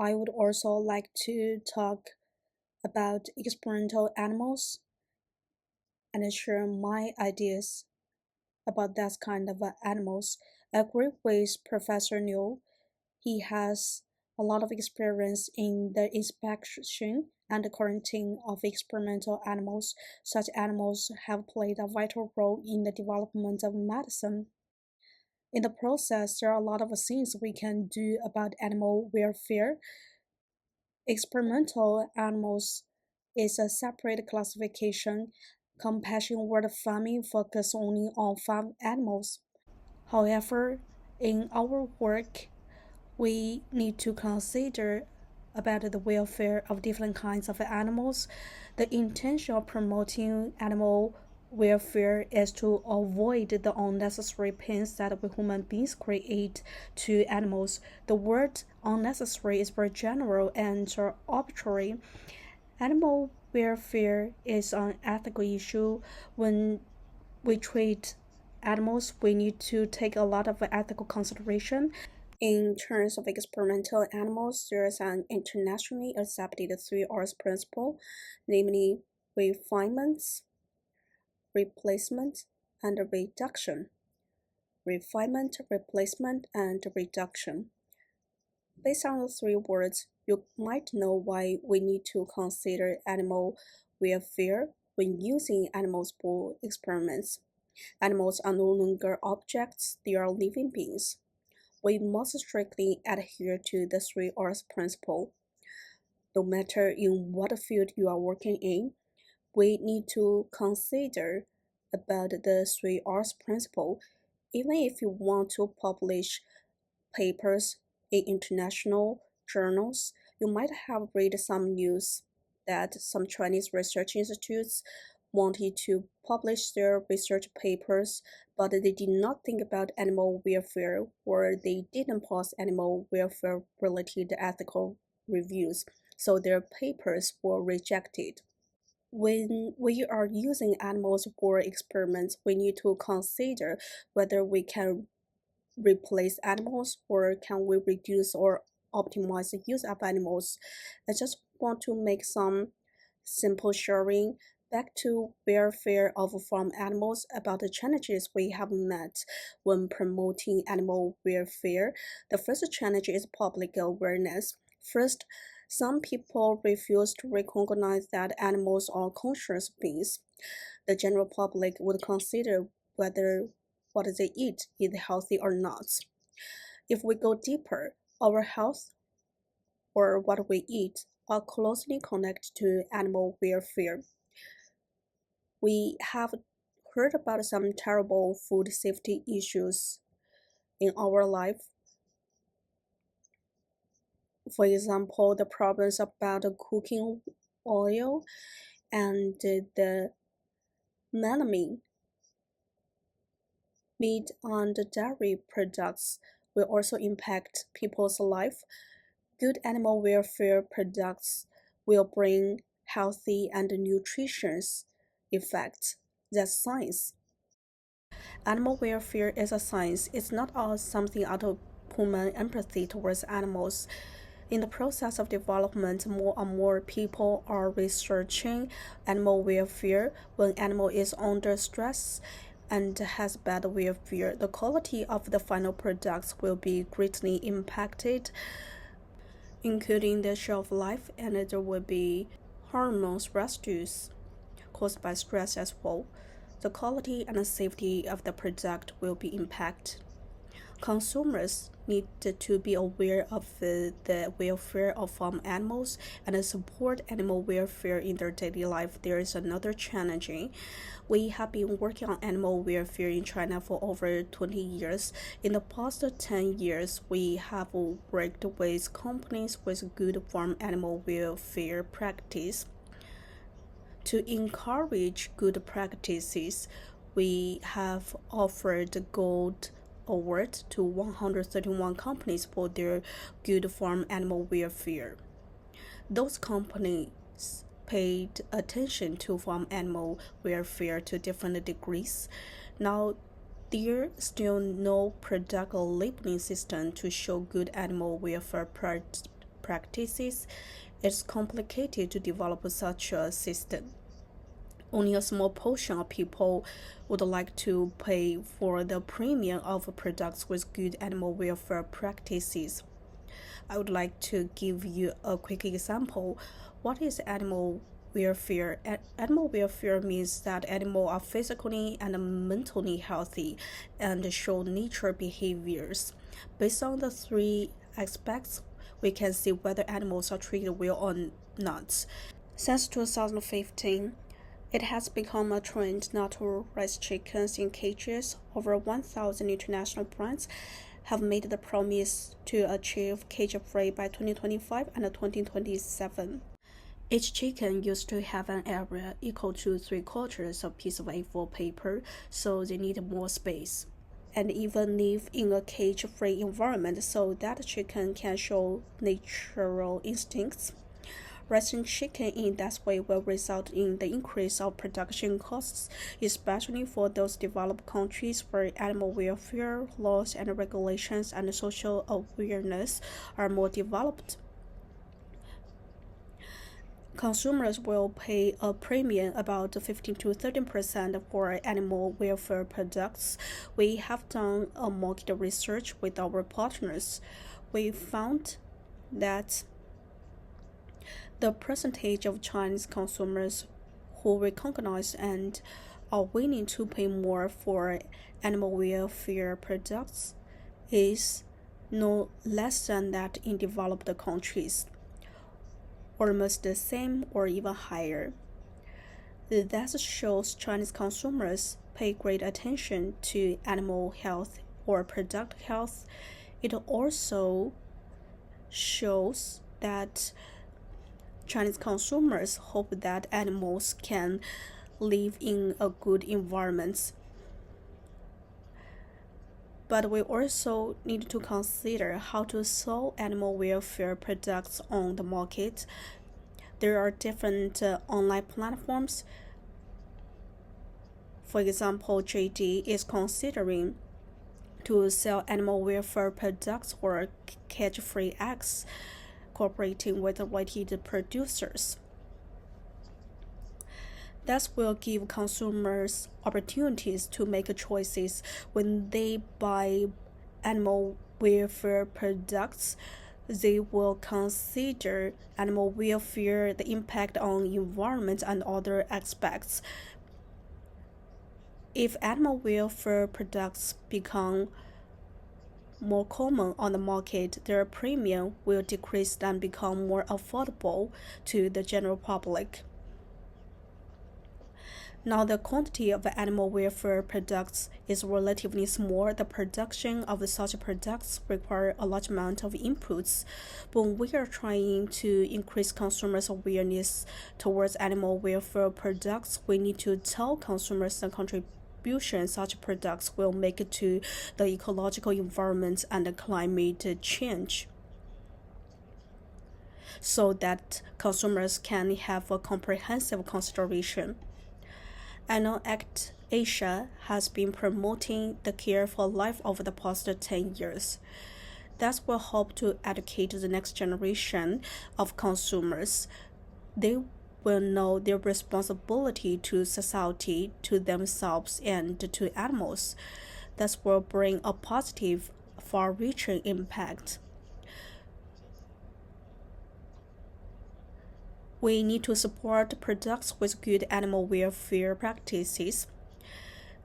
I would also like to talk about experimental animals and share my ideas about that kind of animals. I agree with Professor Liu. He has a lot of experience in the inspection and quarantine of experimental animals. Such animals have played a vital role in the development of medicine. In the process, there are a lot of things we can do about animal welfare. Experimental animals is a separate classification. Compassion word farming focus only on farm animals. However, in our work, we need to consider about the welfare of different kinds of animals. The intention of promoting animal welfare is to avoid the unnecessary pains that we human beings create to animals. The word unnecessary is very general and arbitrary. Animal welfare is an ethical issue. When we treat animals, we need to take a lot of ethical consideration. In terms of experimental animals, there is an internationally accepted 3Rs principle, namely refinement, replacement, and reduction. Refinement, replacement, and reduction. Based on the three words, you might know why we need to consider animal welfare when using animals for experiments. Animals are no longer objects, they are living beings. We must strictly adhere to the 3Rs principle. No matter in what field you are working in, we need to consider about the 3Rs principle. Even if you want to publish papers in international journals, you might have read some news that some Chinese research institutes wanted to publish their research papers, but they did not think about animal welfare, or they didn't pass animal welfare related ethical reviews, so their papers were rejected. When we are using animals for experiments, we need to consider whether we can replace animals, or can we reduce or optimize the use of animals. I just want to make some simple sharing back to welfare of farm animals about the challenges we have met when promoting animal welfare. The first challenge is public awareness. First, some people refuse to recognize that animals are conscious beings. The general public would consider whether what they eat is healthy or not. If we go deeper, our health or what we eat are closely connected to animal welfare. We have heard about some terrible food safety issues in our life. For example, the problems about cooking oil and the melamine. Meat and dairy products will also impact people's life. Good animal welfare products will bring healthy and nutritious effects. That's science. Animal welfare is a science. It's not all something out of human empathy towards animals. In the process of development, more and more people are researching animal welfare when animal is under stress. and has bad welfare, the quality of the final products will be greatly impacted, including the shelf life, and there will be hormones residues caused by stress as well. The quality and the safety of the product will be impacted. Consumers need to be aware of the welfare of farm animals and support animal welfare in their daily life. There is another challenging. We have been working on animal welfare in China for over 20 years. In the past 10 years, we have worked with companies with good farm animal welfare practice. To encourage good practices, we have offered gold award to 131 companies for their good farm animal welfare. Those companies paid attention to farm animal welfare to different degrees. Now, there's still no product labeling system to show good animal welfare practices. It's complicated to develop such a system. Only a small portion of people would like to pay for the premium of products with good animal welfare practices. I would like to give you a quick example. What is animal welfare? Animal welfare means that animals are physically and mentally healthy and show nature behaviors. Based on the three aspects, we can see whether animals are treated well or not. Since 2015, it has become a trend not to raise chickens in cages. Over 1,000 international brands have made the promise to achieve cage-free by 2025 and 2027. Each chicken used to have an area equal to 3/4 of a piece of A4 paper, so they need more space. And even live in a cage-free environment so that chicken can show natural instincts. Raising chicken in that way will result in the increase of production costs, especially for those developed countries where animal welfare laws and regulations and social awareness are more developed. Consumers will pay a premium about 15 to 13% for animal welfare products. We have done a market research with our partners. We found that the percentage of Chinese consumers who recognize and are willing to pay more for animal welfare products is no less than that in developed countries, almost the same or even higher. That shows Chinese consumers pay great attention to animal health or product health. It also shows that Chinese consumers hope that animals can live in a good environment. But we also need to consider how to sell animal welfare products on the market. There are different online platforms. For example, JD is considering to sell animal welfare products or cage-free eggs, cooperating with related producers. That will give consumers opportunities to make choices when they buy animal welfare products. They will consider animal welfare, the impact on environment, and other aspects. If animal welfare products become more common on the market, their premium will decrease and become more affordable to the general public. Now, the quantity of animal welfare products is relatively small. The production of such products require a large amount of inputs. But when we are trying to increase consumers' awareness towards animal welfare products, we need to tell consumers the contribution such products will make to the ecological environment and the climate change, so that consumers can have a comprehensive consideration. Animal Act Asia has been promoting the care for life over the past 10 years. That will help to educate the next generation of consumers. They will know their responsibility to society, to themselves, and to animals. That will bring a positive, far reaching impact. We need to support products with good animal welfare practices.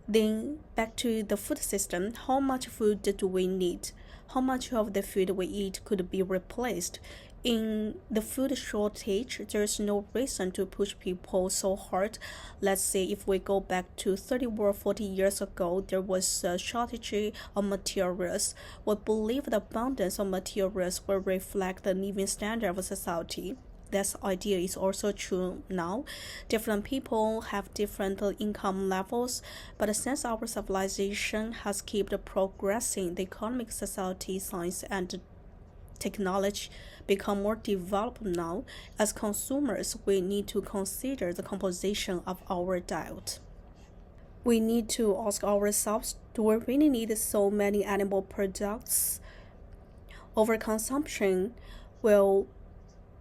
Then, back to the food system, how much food do we need? How much of the food we eat could be replaced? In the food shortage, there's no reason to push people so hard. Let's say if we go back to 30 or 40 years ago, there was a shortage of materials. We believe the abundance of materials will reflect the living standard of society. This idea is also true now. Different people have different income levels, but since our civilization has kept progressing, the economic, society, science, and technology become more developed now. As consumers, we need to consider the composition of our diet. We need to ask ourselves, do we really need so many animal products? Overconsumption will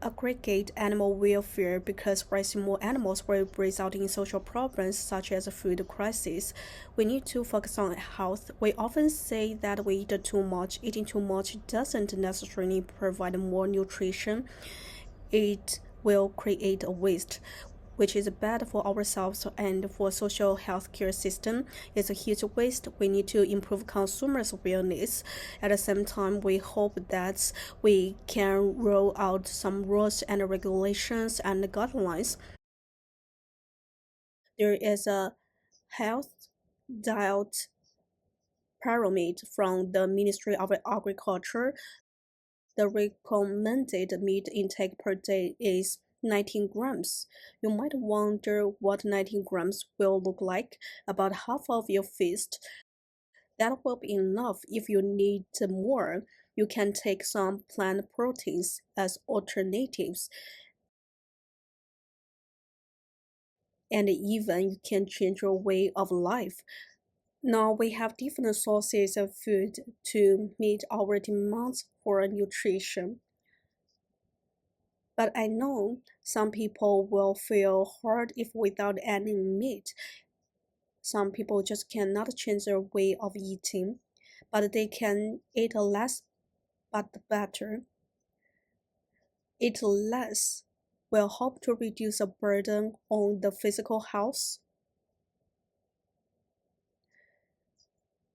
aggregate animal welfare because raising more animals will result in social problems such as a food crisis. We need to focus on health. We often say that we eat too much. Eating too much doesn't necessarily provide more nutrition. It will create a waste, which is bad for ourselves and for social healthcare system. It's a huge waste. We need to improve consumers' awareness. At the same time, we hope that we can roll out some rules and regulations and guidelines. There is a health diet pyramid from the Ministry of Agriculture. The recommended meat intake per day is 19 grams. You might wonder what 19 grams will look like, about half of your feast. That will be enough. If you need more, you can take some plant proteins as alternatives, and even you can change your way of life. Now we have different sources of food to meet our demands for nutrition. But I know some people will feel hurt if without any meat. Some people just cannot change their way of eating, but they can eat less but better. Eat less will help to reduce the burden on the physical health.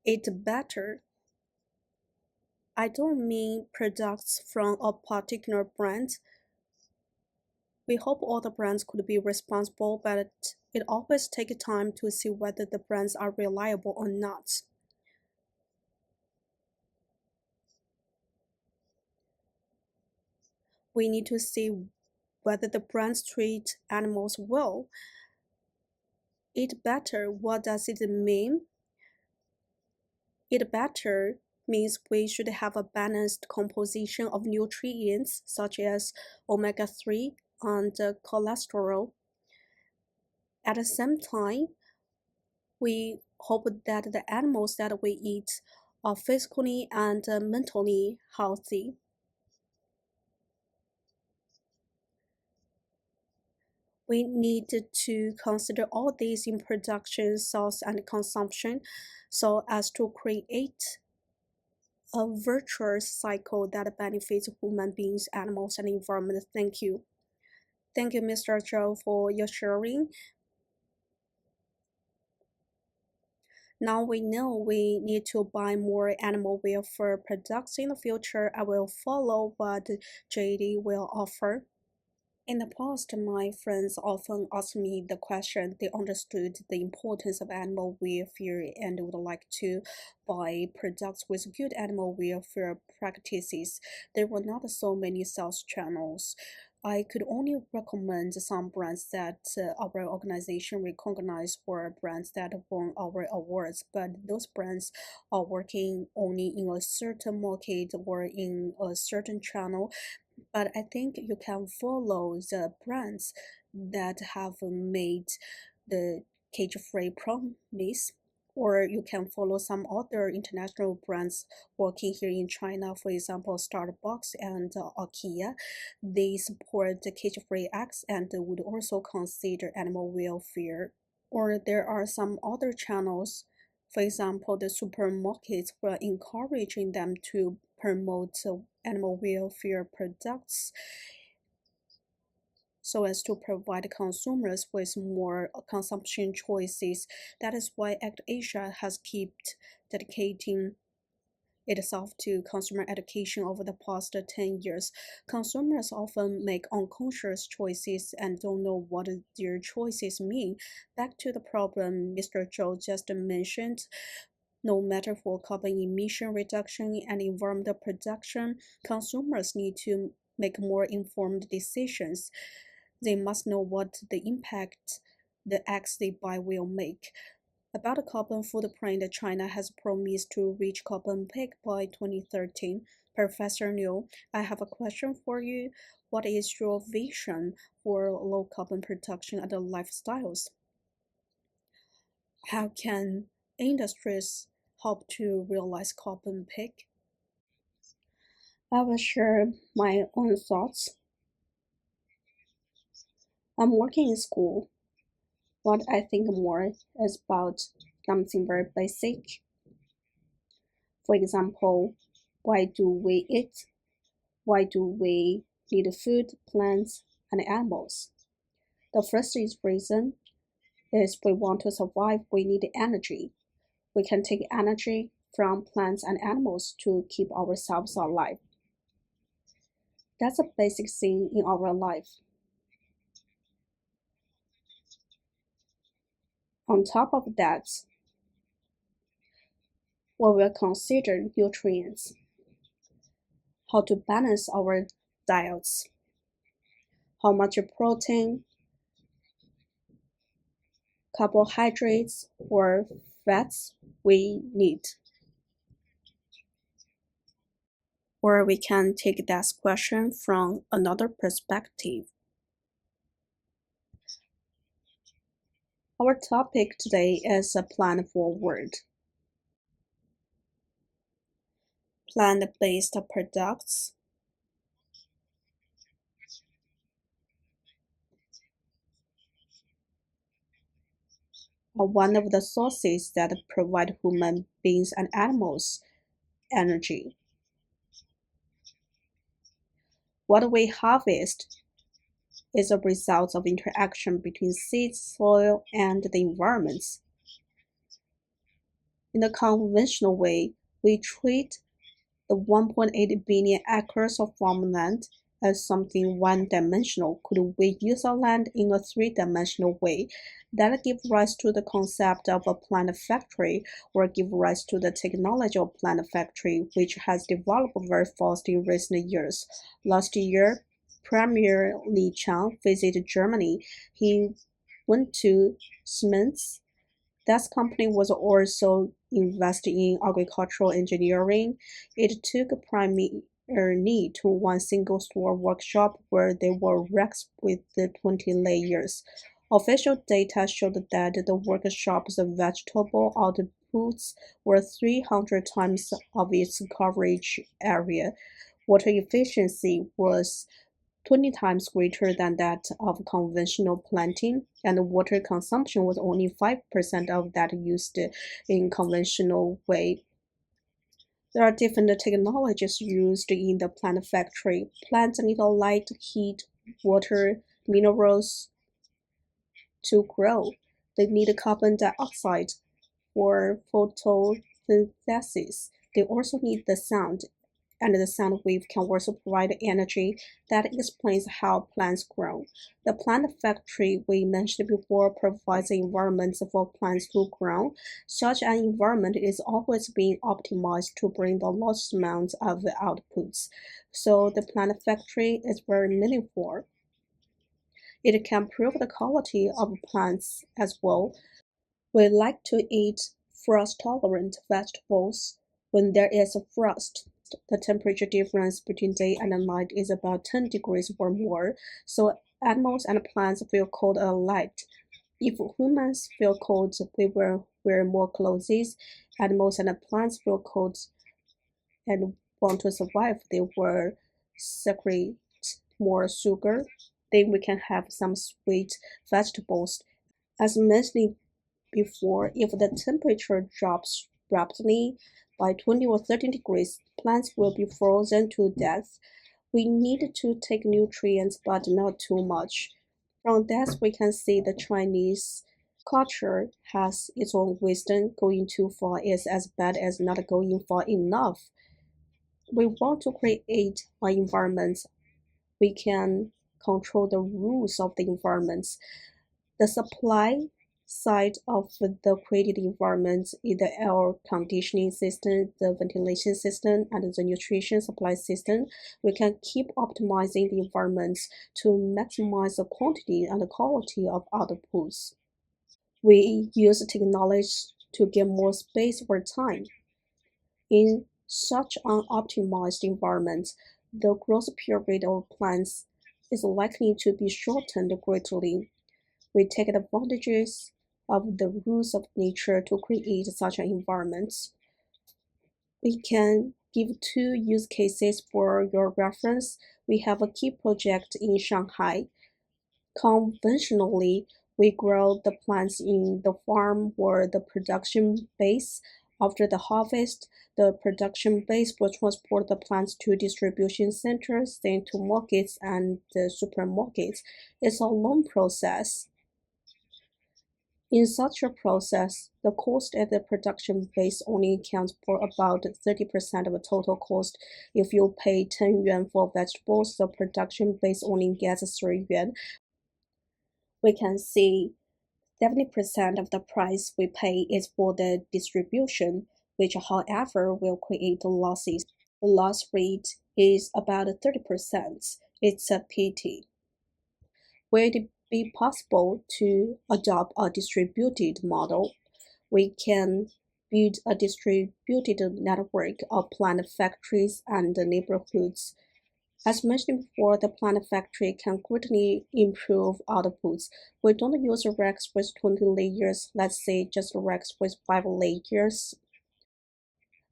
Eat better. I don't mean products from a particular brand. We hope all the brands could be responsible, but it always takes time to see whether the brands are reliable or not. We need to see whether the brands treat animals well. Eat better, what does it mean? Eat better means we should have a balanced composition of nutrients such as omega 3 and cholesterol. At the same time, we hope that the animals that we eat are physically and mentally healthy. We need to consider all these in production, sales, and consumption so as to create a virtuous cycle that benefits human beings, animals, and environment. Thank you. Thank you, Mr. Zhou, for your sharing. Now we know we need to buy more animal welfare products in the future. I will follow what JD will offer. In the past, my friends often asked me the question. They understood the importance of animal welfare and would like to buy products with good animal welfare practices. There were not so many sales channels. I could only recommend some brands that our organization recognized or brands that won our awards, but those brands are working only in a certain market or in a certain channel. But I think you can follow the brands that have made the cage-free promise. Or you can follow some other international brands working here in China, for example, Starbucks and IKEA. They support the cage-free eggs and would also consider animal welfare. Or there are some other channels, for example, the supermarkets were encouraging them to promote animal welfare products so as to provide consumers with more consumption choices. That is why ActAsia has kept dedicating itself to consumer education over the past 10 years. Consumers often make unconscious choices and don't know what their choices mean. Back to the problem Mr. Zhou just mentioned, no matter for carbon emission reduction and environmental protection, consumers need to make more informed decisions. They must know what the impact the acts they buy will make. About the carbon footprint, China has promised to reach carbon peak by 2013. Professor Liu, I have a question for you. What is your vision for low carbon production and lifestyles? How can industries help to realize carbon peak? I will share my own thoughts. I'm working in school. What I think more is about something very basic. For example, why do we eat? Why do we need food, plants, and animals? The first reason is we want to survive, we need energy. We can take energy from plants and animals to keep ourselves alive. That's a basic thing in our life. On top of that, we will consider nutrients, how to balance our diets, how much protein, carbohydrates, or fats we need. Or we can take that question from another perspective. Our topic today is a plant forward. Plant-based products are one of the sources that provide human beings and animals energy. What we harvest is a result of interaction between seeds, soil, and the environments. In the conventional way, we treat the 1.8 billion acres of farmland as something one-dimensional. Could we use our land in a three-dimensional way? That give rise to the concept of a plant factory, or give rise to the technology of plant factory, which has developed very fast in recent years. Last year, Premier Li Qiang visited Germany. He went to Siemens. That company was also invested in agricultural engineering. It took a primary need to one single store workshop where there were racks with the 20 layers. Official data showed that the workshop's vegetable outputs were 300 times of its coverage area. Water efficiency was 20 times greater than that of conventional planting, and water consumption was only 5% of that used in conventional way. There are different technologies used in the plant factory. Plants need light, heat, water, minerals to grow. They need carbon dioxide for photosynthesis. They also need the sound, and the sound wave can also provide energy. That explains how plants grow. The plant factory we mentioned before provides an environment for plants to grow. Such an environment is always being optimized to bring the largest amount of outputs. So the plant factory is very meaningful. It can improve the quality of plants as well. We like to eat frost-tolerant vegetables. When there is a frost, the temperature difference between day and night is about 10 degrees or more, so animals and plants feel cold and light. If humans feel cold, they will wear more clothes. Animals and plants feel cold and want to survive. They will secrete more sugar. Then we can have some sweet vegetables. As mentioned before, if the temperature drops rapidly by 20 or 30 degrees, plants will be frozen to death. We need to take nutrients, but not too much. From that, we can see the Chinese culture has its own wisdom. Going too far is as bad as not going far enough. We want to create an environment we can control the rules of the environment. The supply side of the created environment is the air conditioning system, the ventilation system, and the nutrition supply system. We can keep optimizing the environment to maximize the quantity and the quality of outputs. We use technology to get more space or time. In such an optimized environment, the growth period of plants is likely to be shortened greatly. We take advantages of the rules of nature to create such an environment. We can give two use cases for your reference. We have a key project in Shanghai. Conventionally, we grow the plants in the farm or the production base. After the harvest, the production base will transport the plants to distribution centers, then to markets and the supermarkets. It's a long process. In such a process, the cost at the production base only accounts for about 30% of the total cost. If you pay 10 yuan for vegetables, the production base only gets 3 yuan. We can see 70% of the price we pay is for the distribution, which however will create losses. The loss rate is about 30%. It's a pity. Would it be possible to adopt a distributed model? We can build a distributed network of plant factories and neighborhoods. As mentioned before, the plant factory can greatly improve outputs. We don't use racks with 20 layers, let's say just racks with 5 layers.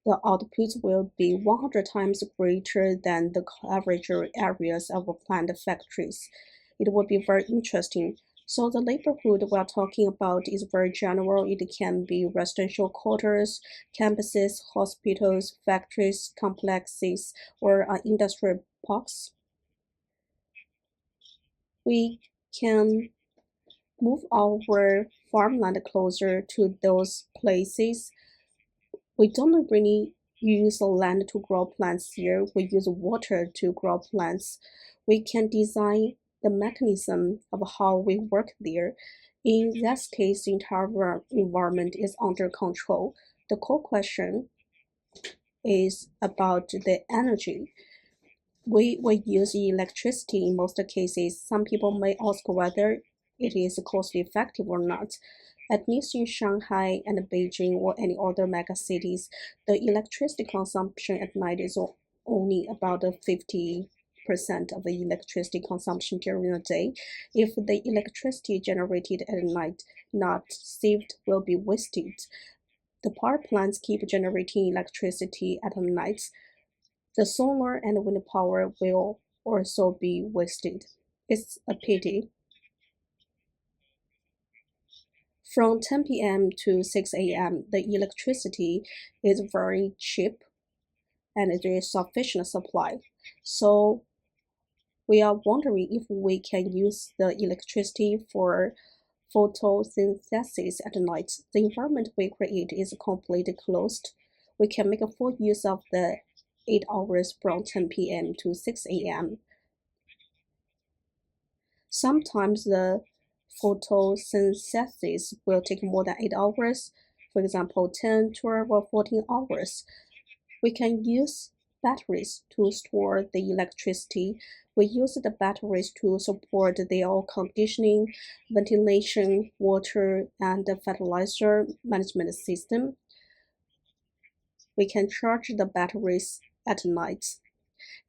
The output will be 100 times greater than the average areas of plant factories. It will be very interesting. So the neighborhood we are talking about is very general. It can be residential quarters, campuses, hospitals, factories, complexes, or industrial parks. We can move our farmland closer to those places. We don't really use land to grow plants here. We use water to grow plants. We can design the mechanism of how we work there. In that case, the entire environment is under control. The core question is about the energy. We will use electricity in most cases. Some people may ask whether it is cost effective or not. At least in Shanghai and Beijing or any other mega cities, the electricity consumption at night is only about 50% of the electricity consumption during the day. If the electricity generated at night not saved will be wasted. The power plants keep generating electricity at night. The solar and wind power will also be wasted. It's a pity. From 10 p.m. to 6 a.m., the electricity is very cheap and there is sufficient supply. So we are wondering if we can use the electricity for photosynthesis at night. The environment we create is completely closed. We can make a full use of the 8 hours from 10 p.m. to 6 a.m. Sometimes the photosynthesis will take more than 8 hours, for example, 10, 12, or 14 hours. We can use batteries to store the electricity. We use the batteries to support the air conditioning, ventilation, water, and the fertilizer management system. We can charge the batteries at night.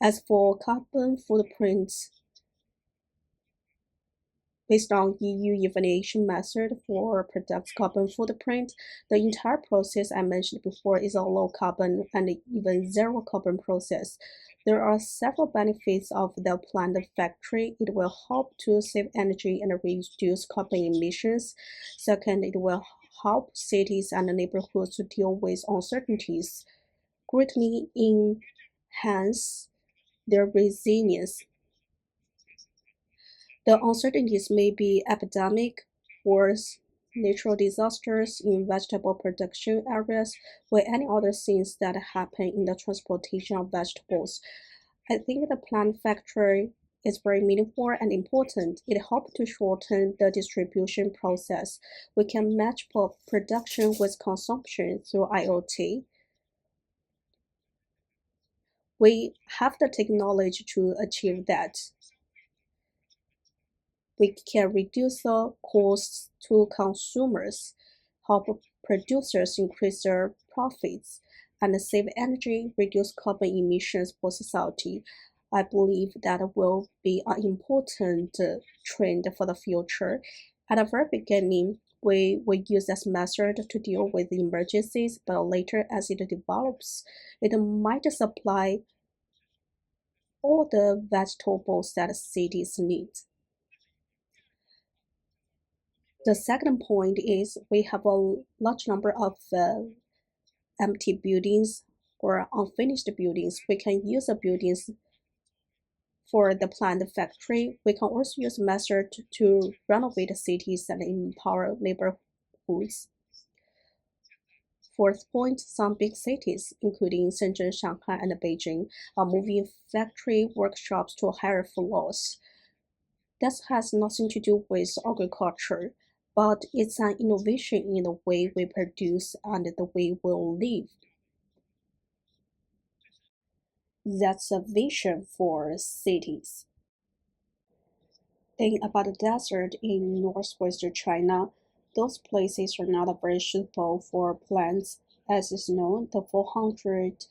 As for carbon footprint, Based on EU evaluation method for product carbon footprint, the entire process I mentioned before is a low carbon and even zero carbon process. There are several benefits of the planned factory. It will help to save energy and reduce carbon emissions. Second, it will help cities and neighborhoods to deal with uncertainties, greatly enhance their resilience. The uncertainties may be epidemic, wars, natural disasters in vegetable production areas, or any other things that happen in the transportation of vegetables. I think the plant factory is very meaningful and important. It helps to shorten the distribution process. We can match production with consumption through IoT. We have the technology to achieve that. We can reduce the costs to consumers, help producers increase their profits, and save energy, reduce carbon emissions for society. I believe that will be an important trend for the future. At the very beginning, we will use this method to deal with emergencies, but later, as it develops, it might supply all the vegetables that cities need. The second point is we have a large number of empty buildings or unfinished buildings. We can use the buildings for the planned factory. We can also use method to renovate cities and empower neighborhoods. Fourth point, some big cities, including Shenzhen, Shanghai, and Beijing, are moving factory workshops to higher floors. That has nothing to do with agriculture, but it's an innovation in the way we produce and the way we live. That's a vision for cities. Think about the desert in northwestern China. Those places are not very suitable for plants. As is known, the 400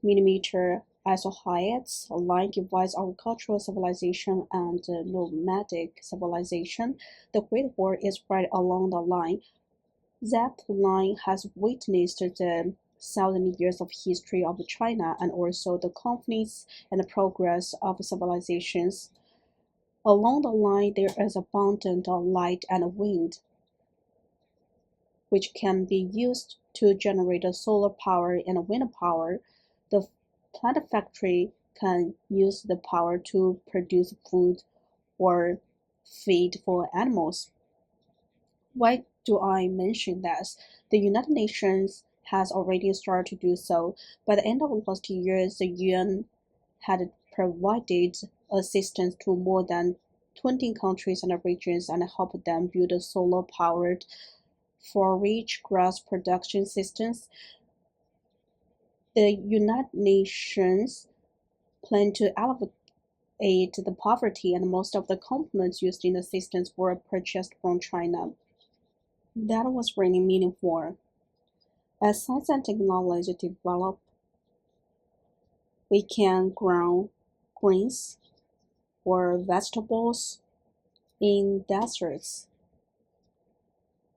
millimeter isohyets line divides agricultural civilization and nomadic civilization. The Great Wall is right along the line. That line has witnessed the thousand years of history of China and also the conflicts and the progress of civilizations. Along the line, there is abundant light and wind, which can be used to generate solar power and wind power. The plant factory can use the power to produce food or feed for animals. Why do I mention that? The United Nations has already started to do so. By the end of last year, the UN had provided assistance to more than 20 countries and regions and helped them build solar-powered forage grass production systems. The United Nations plan to alleviate the poverty, and most of the components used in the systems were purchased from China. That was really meaningful. As science and technology develop, we can grow greens or vegetables in deserts,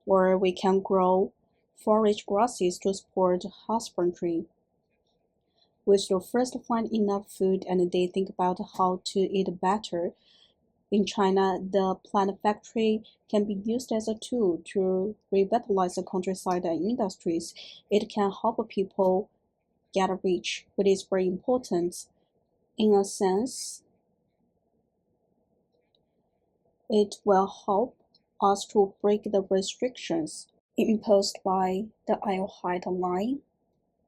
or we can grow forage grasses to support husbandry. We should first find enough food and then think about how to eat better. In China, the plant factory can be used as a tool to revitalize the countryside and industries. It can help people get rich, which is very important. In a sense, it will help us to break the restrictions imposed by the Iohide line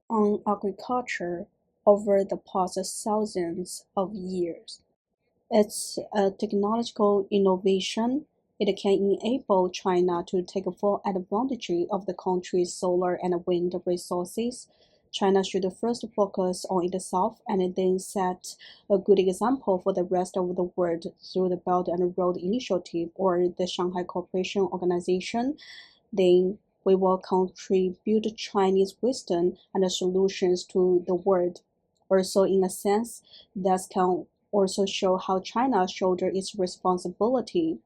on agriculture over the past thousands of years. It's a technological innovation. It can enable China to take full advantage of the country's solar and wind resources. China should first focus on itself and then set a good example for the rest of the world through the Belt and Road Initiative or the Shanghai Cooperation Organization. Then we will contribute Chinese wisdom and solutions to the world. Also, in a sense, that can also show how China shouldered its responsibility.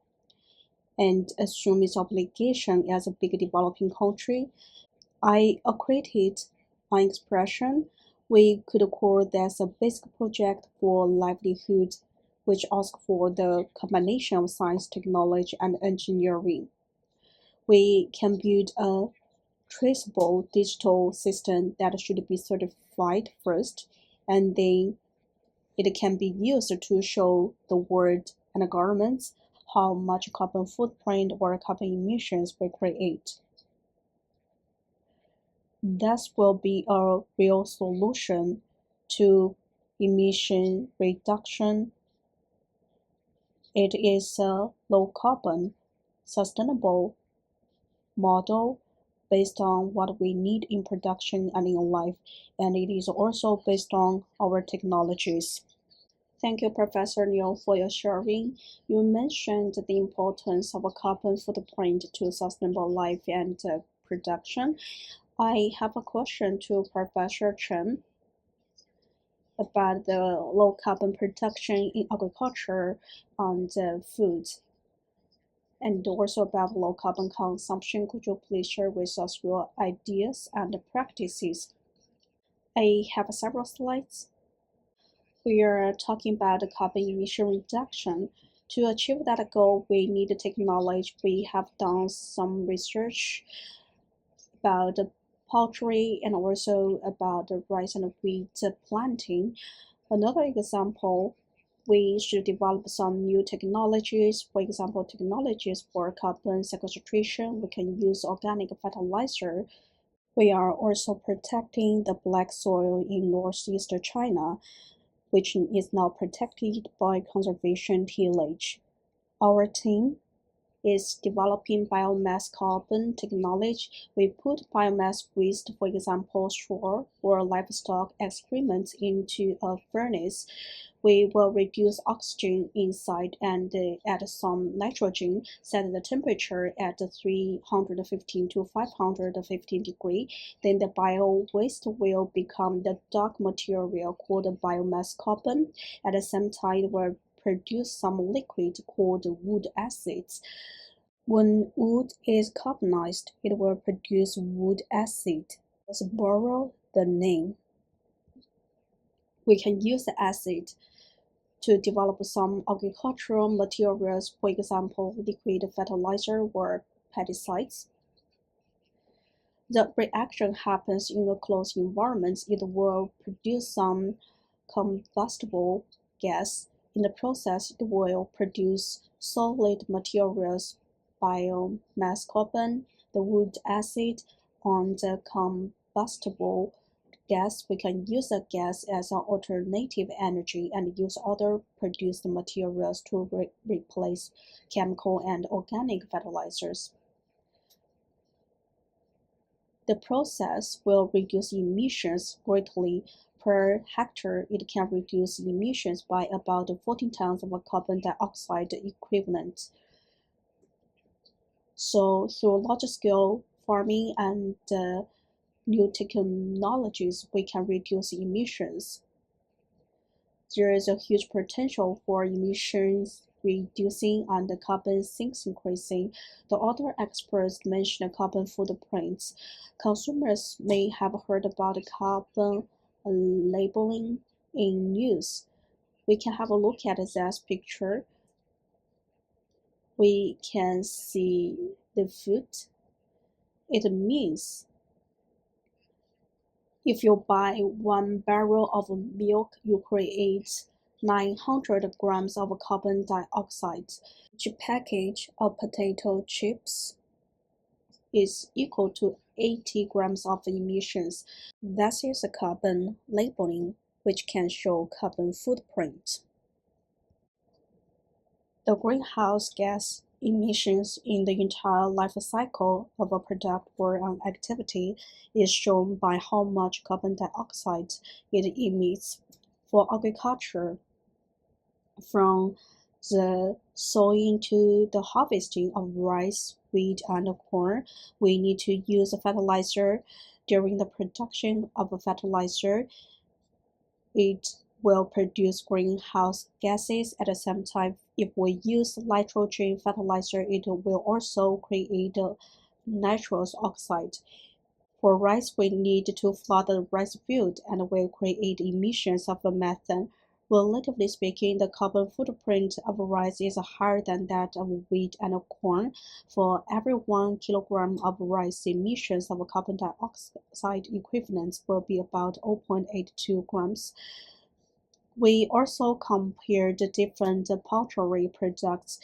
and assume its obligation as a big developing country. I accredited my expression. We could call this a basic project for livelihood, which asks for the combination of science, technology, and engineering. We can build a traceable digital system that should be certified first, and then it can be used to show the world and governments how much carbon footprint or carbon emissions we create. This will be a real solution to emission reduction. It is a low-carbon, sustainable model based on what we need in production and in life, and it is also based on our technologies. Thank you, Professor Liu, for your sharing. You mentioned the importance of a carbon footprint to sustainable life and production. I have a question to Professor Chen about the low carbon production in agriculture and food, and also about low carbon consumption. Could you please share with us your ideas and practices? I have several slides. We are talking about the carbon emission reduction. To achieve that goal, we need technology. We have done some research about the poultry and also about the rice and wheat planting. Another example, we should develop some new technologies. For example, technologies for carbon sequestration. We can use organic fertilizer. We are also protecting the black soil in northeast China, which is now protected by conservation tillage. Our team is developing biomass carbon technology. We put biomass waste, for example, straw or livestock excrement, into a furnace. We will reduce oxygen inside and add some nitrogen, set the temperature at 315 to 515 degrees. Then the bio waste will become the dark material called biomass carbon. At the same time, it will produce some liquid called wood acids. When wood is carbonized, it will produce wood acid. Let's borrow the name. We can use the acid to develop some agricultural materials, for example, liquid fertilizer or pesticides. The reaction happens in a closed environment. It will produce some combustible gas. In the process, it will produce solid materials, biomass carbon, the wood acid, and the combustible gas. We can use the gas as an alternative energy and use other produced materials to replace chemical and organic fertilizers. The process will reduce emissions greatly. Per hectare, it can reduce emissions by about 14 tons of carbon dioxide equivalent. So through large-scale farming and new technologies, we can reduce emissions. There is a huge potential for emissions reducing and the carbon sinks increasing. The other experts mentioned carbon footprints. Consumers may have heard about carbon labeling in news. We can have a look at this picture. We can see the food. It means if you buy 1 barrel of milk, you create 900 grams of carbon dioxide. Each package of potato chips is equal to 80 grams of emissions. That is a carbon labeling, which can show carbon footprint. The greenhouse gas emissions in the entire life cycle of a product or an activity is shown by how much carbon dioxide it emits. For agriculture, from the sowing to the harvesting of rice, wheat, and corn, we need to use a fertilizer. During the production of a fertilizer, it will produce greenhouse gases. At the same time, if we use nitrogen fertilizer, it will also create nitrous oxide. For rice, we need to flood the rice field and will create emissions of methane. Relatively speaking, the carbon footprint of rice is higher than that of wheat and corn. For every 1 kilogram of rice, emissions of carbon dioxide equivalents will be about 0.82 grams. We also compared different poultry products.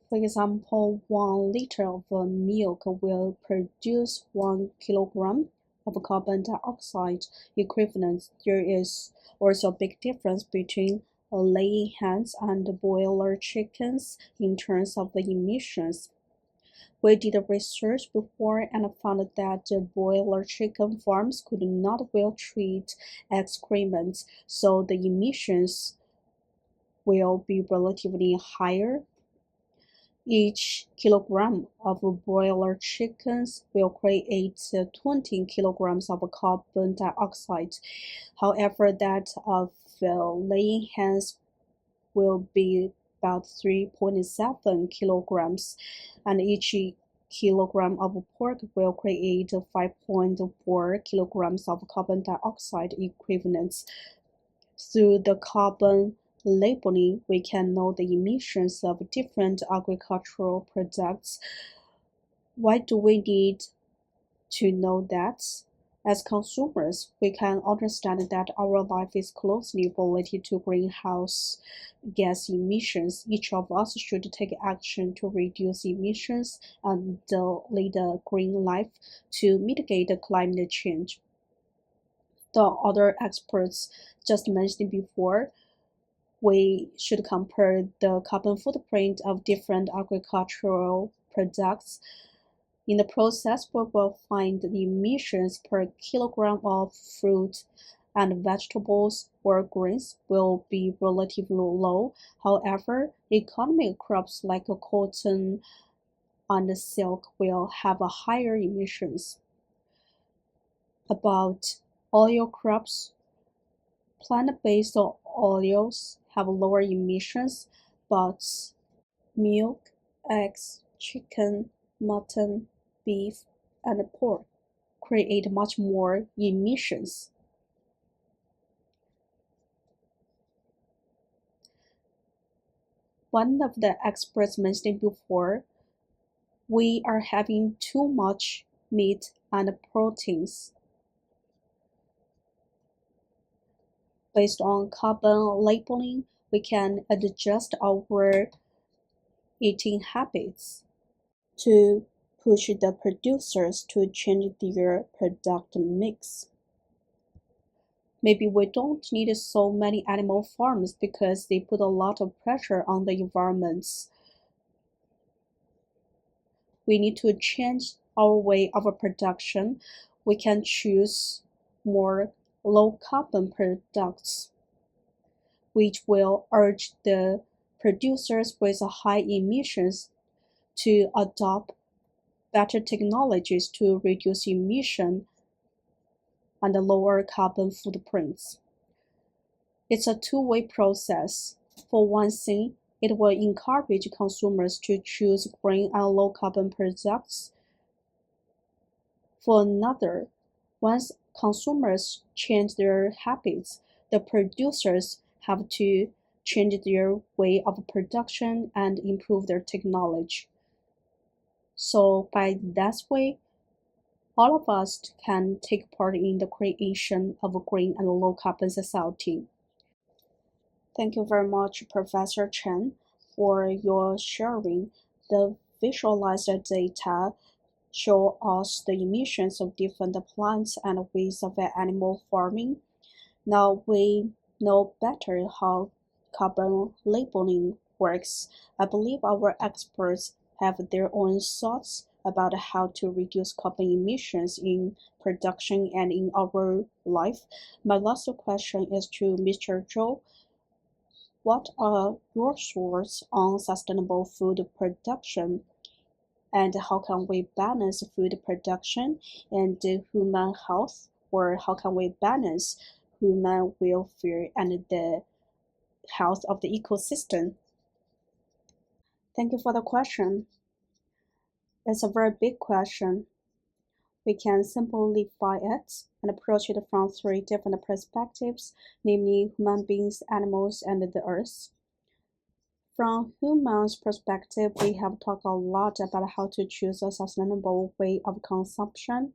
For example, 1 liter of milk will produce 1 kilogram of carbon dioxide equivalent. There is also a big difference between laying hens and broiler chickens in terms of emissions. We did research before and found that broiler chicken farms could not well treat excrement, so the emissions will be relatively higher. Each kilogram of broiler chickens will create 20 kilograms of carbon dioxide. However, that of laying hens will be about 3.7 kilograms, and each kilogram of pork will create 5.4 kilograms of carbon dioxide equivalents. Through the carbon labeling, we can know the emissions of different agricultural products. Why do we need to know that? As consumers, we can understand that our life is closely related to greenhouse gas emissions. Each of us should take action to reduce emissions and lead a green life to mitigate climate change. The other experts just mentioned before, we should compare the carbon footprint of different agricultural products. In the process, we will find the emissions per kilogram of fruit and vegetables or grains will be relatively low. However, economic crops like cotton and silk will have higher emissions. About oil crops, plant-based oils have lower emissions, but milk, eggs, chicken, mutton, beef, and pork create much more emissions. One of the experts mentioned before, we are having too much meat and proteins. Based on carbon labeling, we can adjust our eating habits to push the producers to change their product mix. Maybe we don't need so many animal farms because they put a lot of pressure on the environment. We need to change our way of production. We can choose more low-carbon products, which will urge the producers with high emissions to adopt better technologies to reduce emission and lower carbon footprints. It's a two-way process. For one thing, it will encourage consumers to choose green and low-carbon products. For another, once consumers change their habits, the producers have to change their way of production and improve their technology. So by that way, all of us can take part in the creation of a green and low-carbon society. Thank you very much, Professor Chen, for your sharing. The visualized data show us the emissions of different plants and ways of animal farming. Now we know better how carbon labeling works. I believe our experts have their own thoughts about how to reduce carbon emissions in production and in our life. My last question is to Mr. Zhou. What are your thoughts on sustainable food production, and how can we balance food production and human health, or how can we balance human welfare and the health of the ecosystem? Thank you for the question. It's a very big question. We can simplify it and approach it from three different perspectives, namely human beings, animals, and the earth. From humans' perspective, we have talked a lot about how to choose a sustainable way of consumption,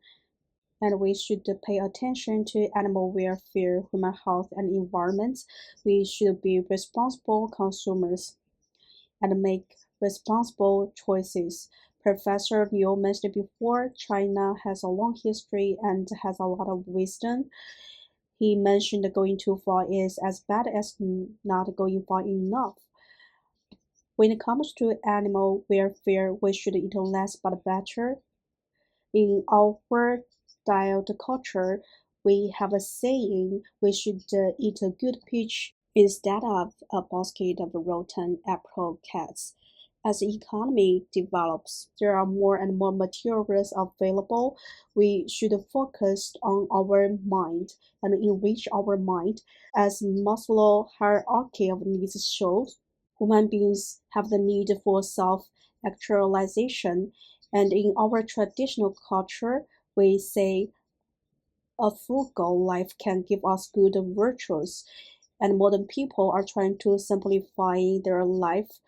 and we should pay attention to animal welfare, human health, and environment. We should be responsible consumers and make responsible choices. Professor Liu mentioned before, China has a long history and has a lot of wisdom. He mentioned going too far is as bad as not going far enough. When it comes to animal welfare, we should eat less but better. In our diet culture, we have a saying we should eat a good peach instead of a basket of rotten apricots. As the economy develops, there are more and more materials available. We should focus on our mind and enrich our mind. As Maslow hierarchy of needs shows, human beings have the need for self-actualization, and in our traditional culture, we say a frugal life can give us good virtues, and modern people are trying to simplify their life,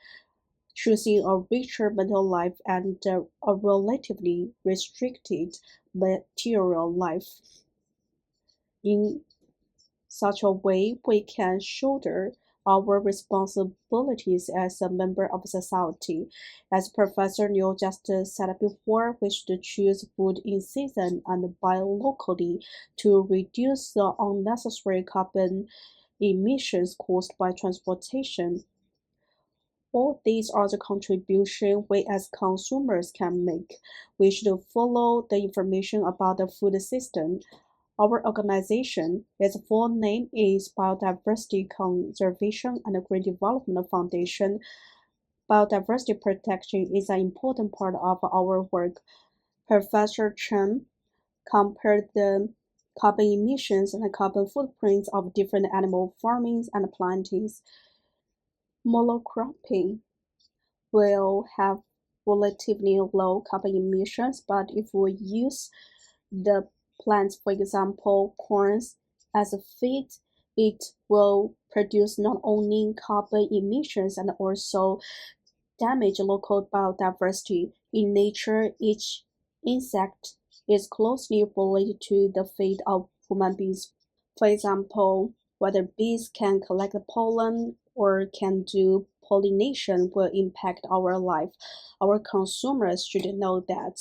choosing a richer mental life and a relatively restricted material life. In such a way, we can shoulder our responsibilities as a member of society. As Professor Liu just said before, we should choose food in season and buy locally to reduce the unnecessary carbon emissions caused by transportation. All these are the contributions we as consumers can make. We should follow the information about the food system. Our organization, its full name is Biodiversity Conservation and Green Development Foundation. Biodiversity protection is an important part of our work. Professor Chen compared the carbon emissions and carbon footprints of different animal farmings and plantings. Monocropping will have relatively low carbon emissions, but if we use the plants, for example, corns, as a feed, it will produce not only carbon emissions and also damage local biodiversity. In nature, each insect is closely related to the fate of human beings. For example, whether bees can collect pollen or can do pollination will impact our life. Our consumers should know that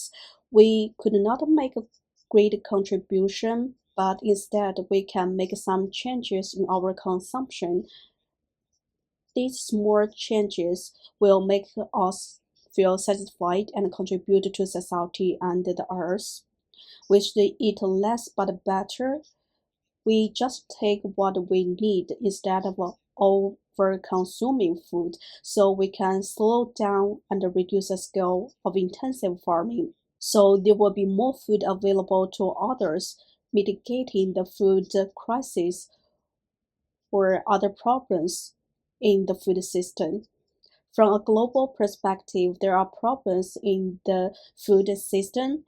we could not make a great contribution, but instead we can make some changes in our consumption. These small changes will make us feel satisfied and contribute to society and the earth. We should eat less but better. We just take what we need instead of over consuming food, so we can slow down and reduce the scale of intensive farming. So there will be more food available to others, mitigating the food crisis or other problems in the food system. From a global perspective, there are problems in the food system,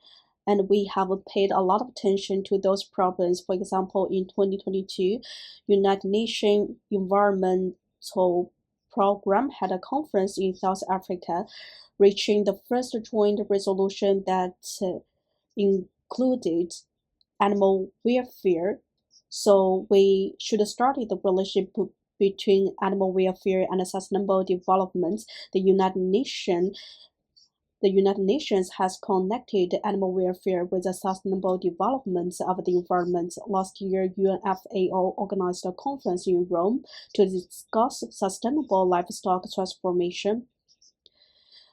and we have paid a lot of attention to those problems. For example, in 2022, United Nations Environmental Program had a conference in South Africa, reaching the first joint resolution that included animal welfare. So we should study the relationship between animal welfare and sustainable development. The United Nations the United Nations has connected animal welfare with the sustainable development of the environment. Last year, UNFAO organized a conference in Rome to discuss sustainable livestock transformation.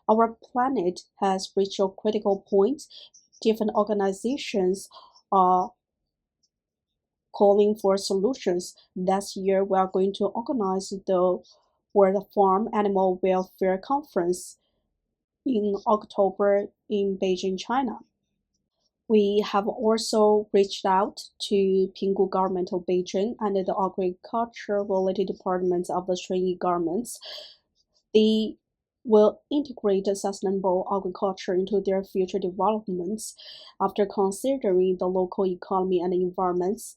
Our planet has reached a critical point. Different organizations are calling for solutions. This year, we are going to organize the World Farm Animal Welfare Conference in October in Beijing, China. We have also reached out to Pinggu government of Beijing and the agriculture-related departments of the Chinese governments. They will integrate sustainable agriculture into their future developments after considering the local economy and environments.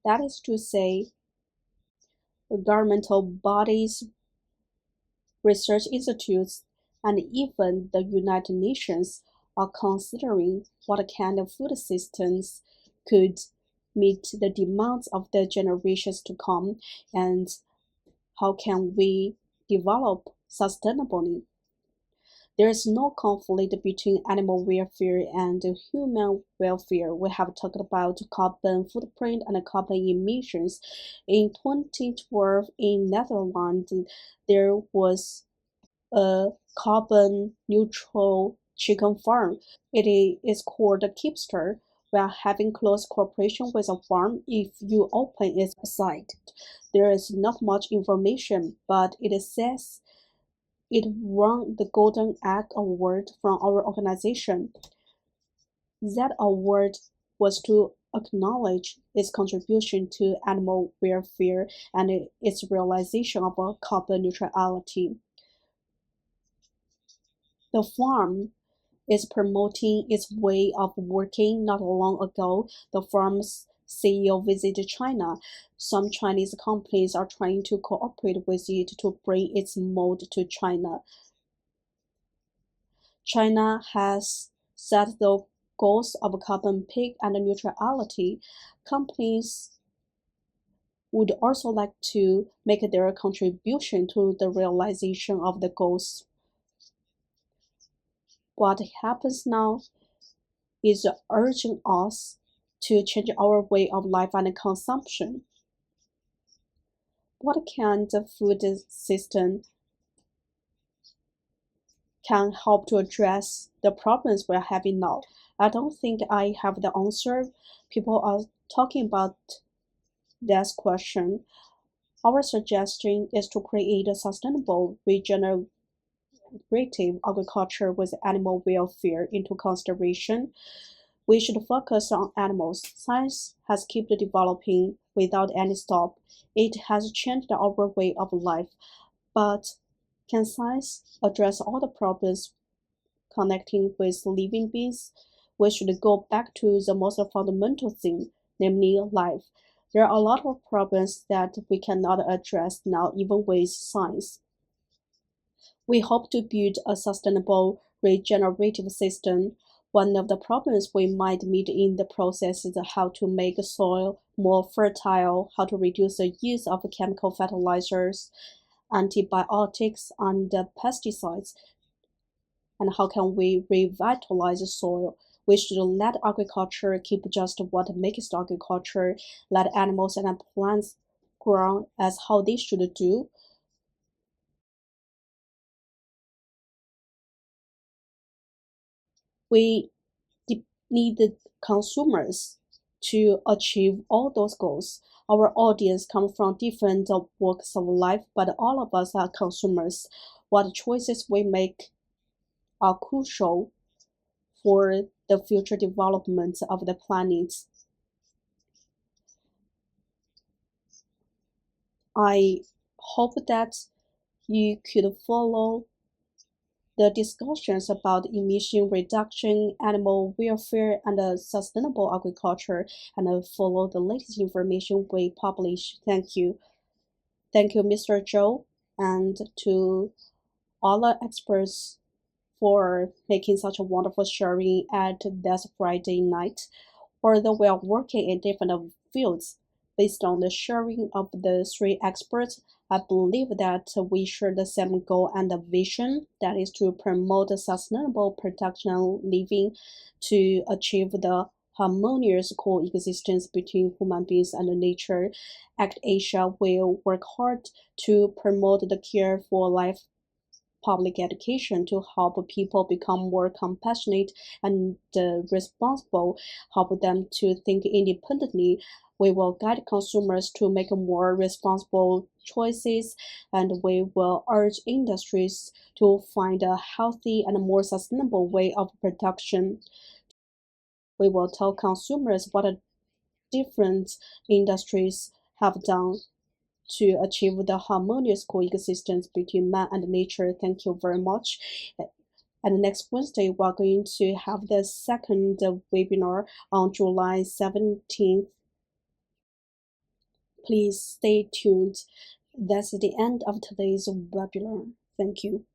That is to say, governmental bodies, research institutes, and even the United Nations are considering what kind of food systems could meet the demands of the generations to come and how can we develop sustainably. There is no conflict between animal welfare and human welfare. We have talked about carbon footprint and carbon emissions. In 2012 in Netherlands, there was a carbon neutral chicken farm. It is called Kipster. We are having close cooperation with a farm. If you open its site, there is not much information, but it says it won the Golden Egg Award from our organization. That award was to acknowledge its contribution to animal welfare and its realization of carbon neutrality. The farm is promoting its way of working. Not long ago, the firm's CEO visited China. Some Chinese companies are trying to cooperate with it to bring its mold to China. China has set the goals of carbon peak and neutrality. Companies would also like to make their contribution to the realization of the goals. What happens now is urging us to change our way of life and consumption. What kind of food system can help to address the problems we're having now? I don't think I have the answer. People are talking about this question. Our suggestion is to create a sustainable, regenerative agriculture with animal welfare into consideration. We should focus on animals. Science has kept developing without any stop. It has changed our way of life. But can science address all the problems connecting with living beings? We should go back to the most fundamental thing, namely life. There are a lot of problems that we cannot address now, even with science. We hope to build a sustainable, regenerative system. One of the problems we might meet in the process is how to make soil more fertile, how to reduce the use of chemical fertilizers, antibiotics, and pesticides, and how can we revitalize the soil. We should let agriculture keep just what makes agriculture, let animals and plants grow as how they should do. We need the consumers to achieve all those goals. Our audience comes from different walks of life, but all of us are consumers. What choices we make are crucial for the future development of the planet. I hope that you could follow the discussions about emission reduction, animal welfare, and sustainable agriculture, and follow the latest information we publish. Thank you. Thank you, Mr. Zhou, and to all the experts for making such a wonderful sharing at this Friday night. Although we are working in different fields, based on the sharing of the three experts, I believe that we share the same goal and the vision, that is to promote sustainable production living to achieve the harmonious coexistence between human beings and nature. ACT Asia will work hard to promote the care for life public education to help people become more compassionate and responsible, help them to think independently. We will guide consumers to make more responsible choices, and we will urge industries to find a healthy and more sustainable way of production. we will tell consumers what different industries have done to achieve the harmonious coexistence between man and nature. Thank you very much. And next Wednesday, we're going to have the second webinar on July 17th. Please stay tuned. That's the end of today's webinar. Thank you.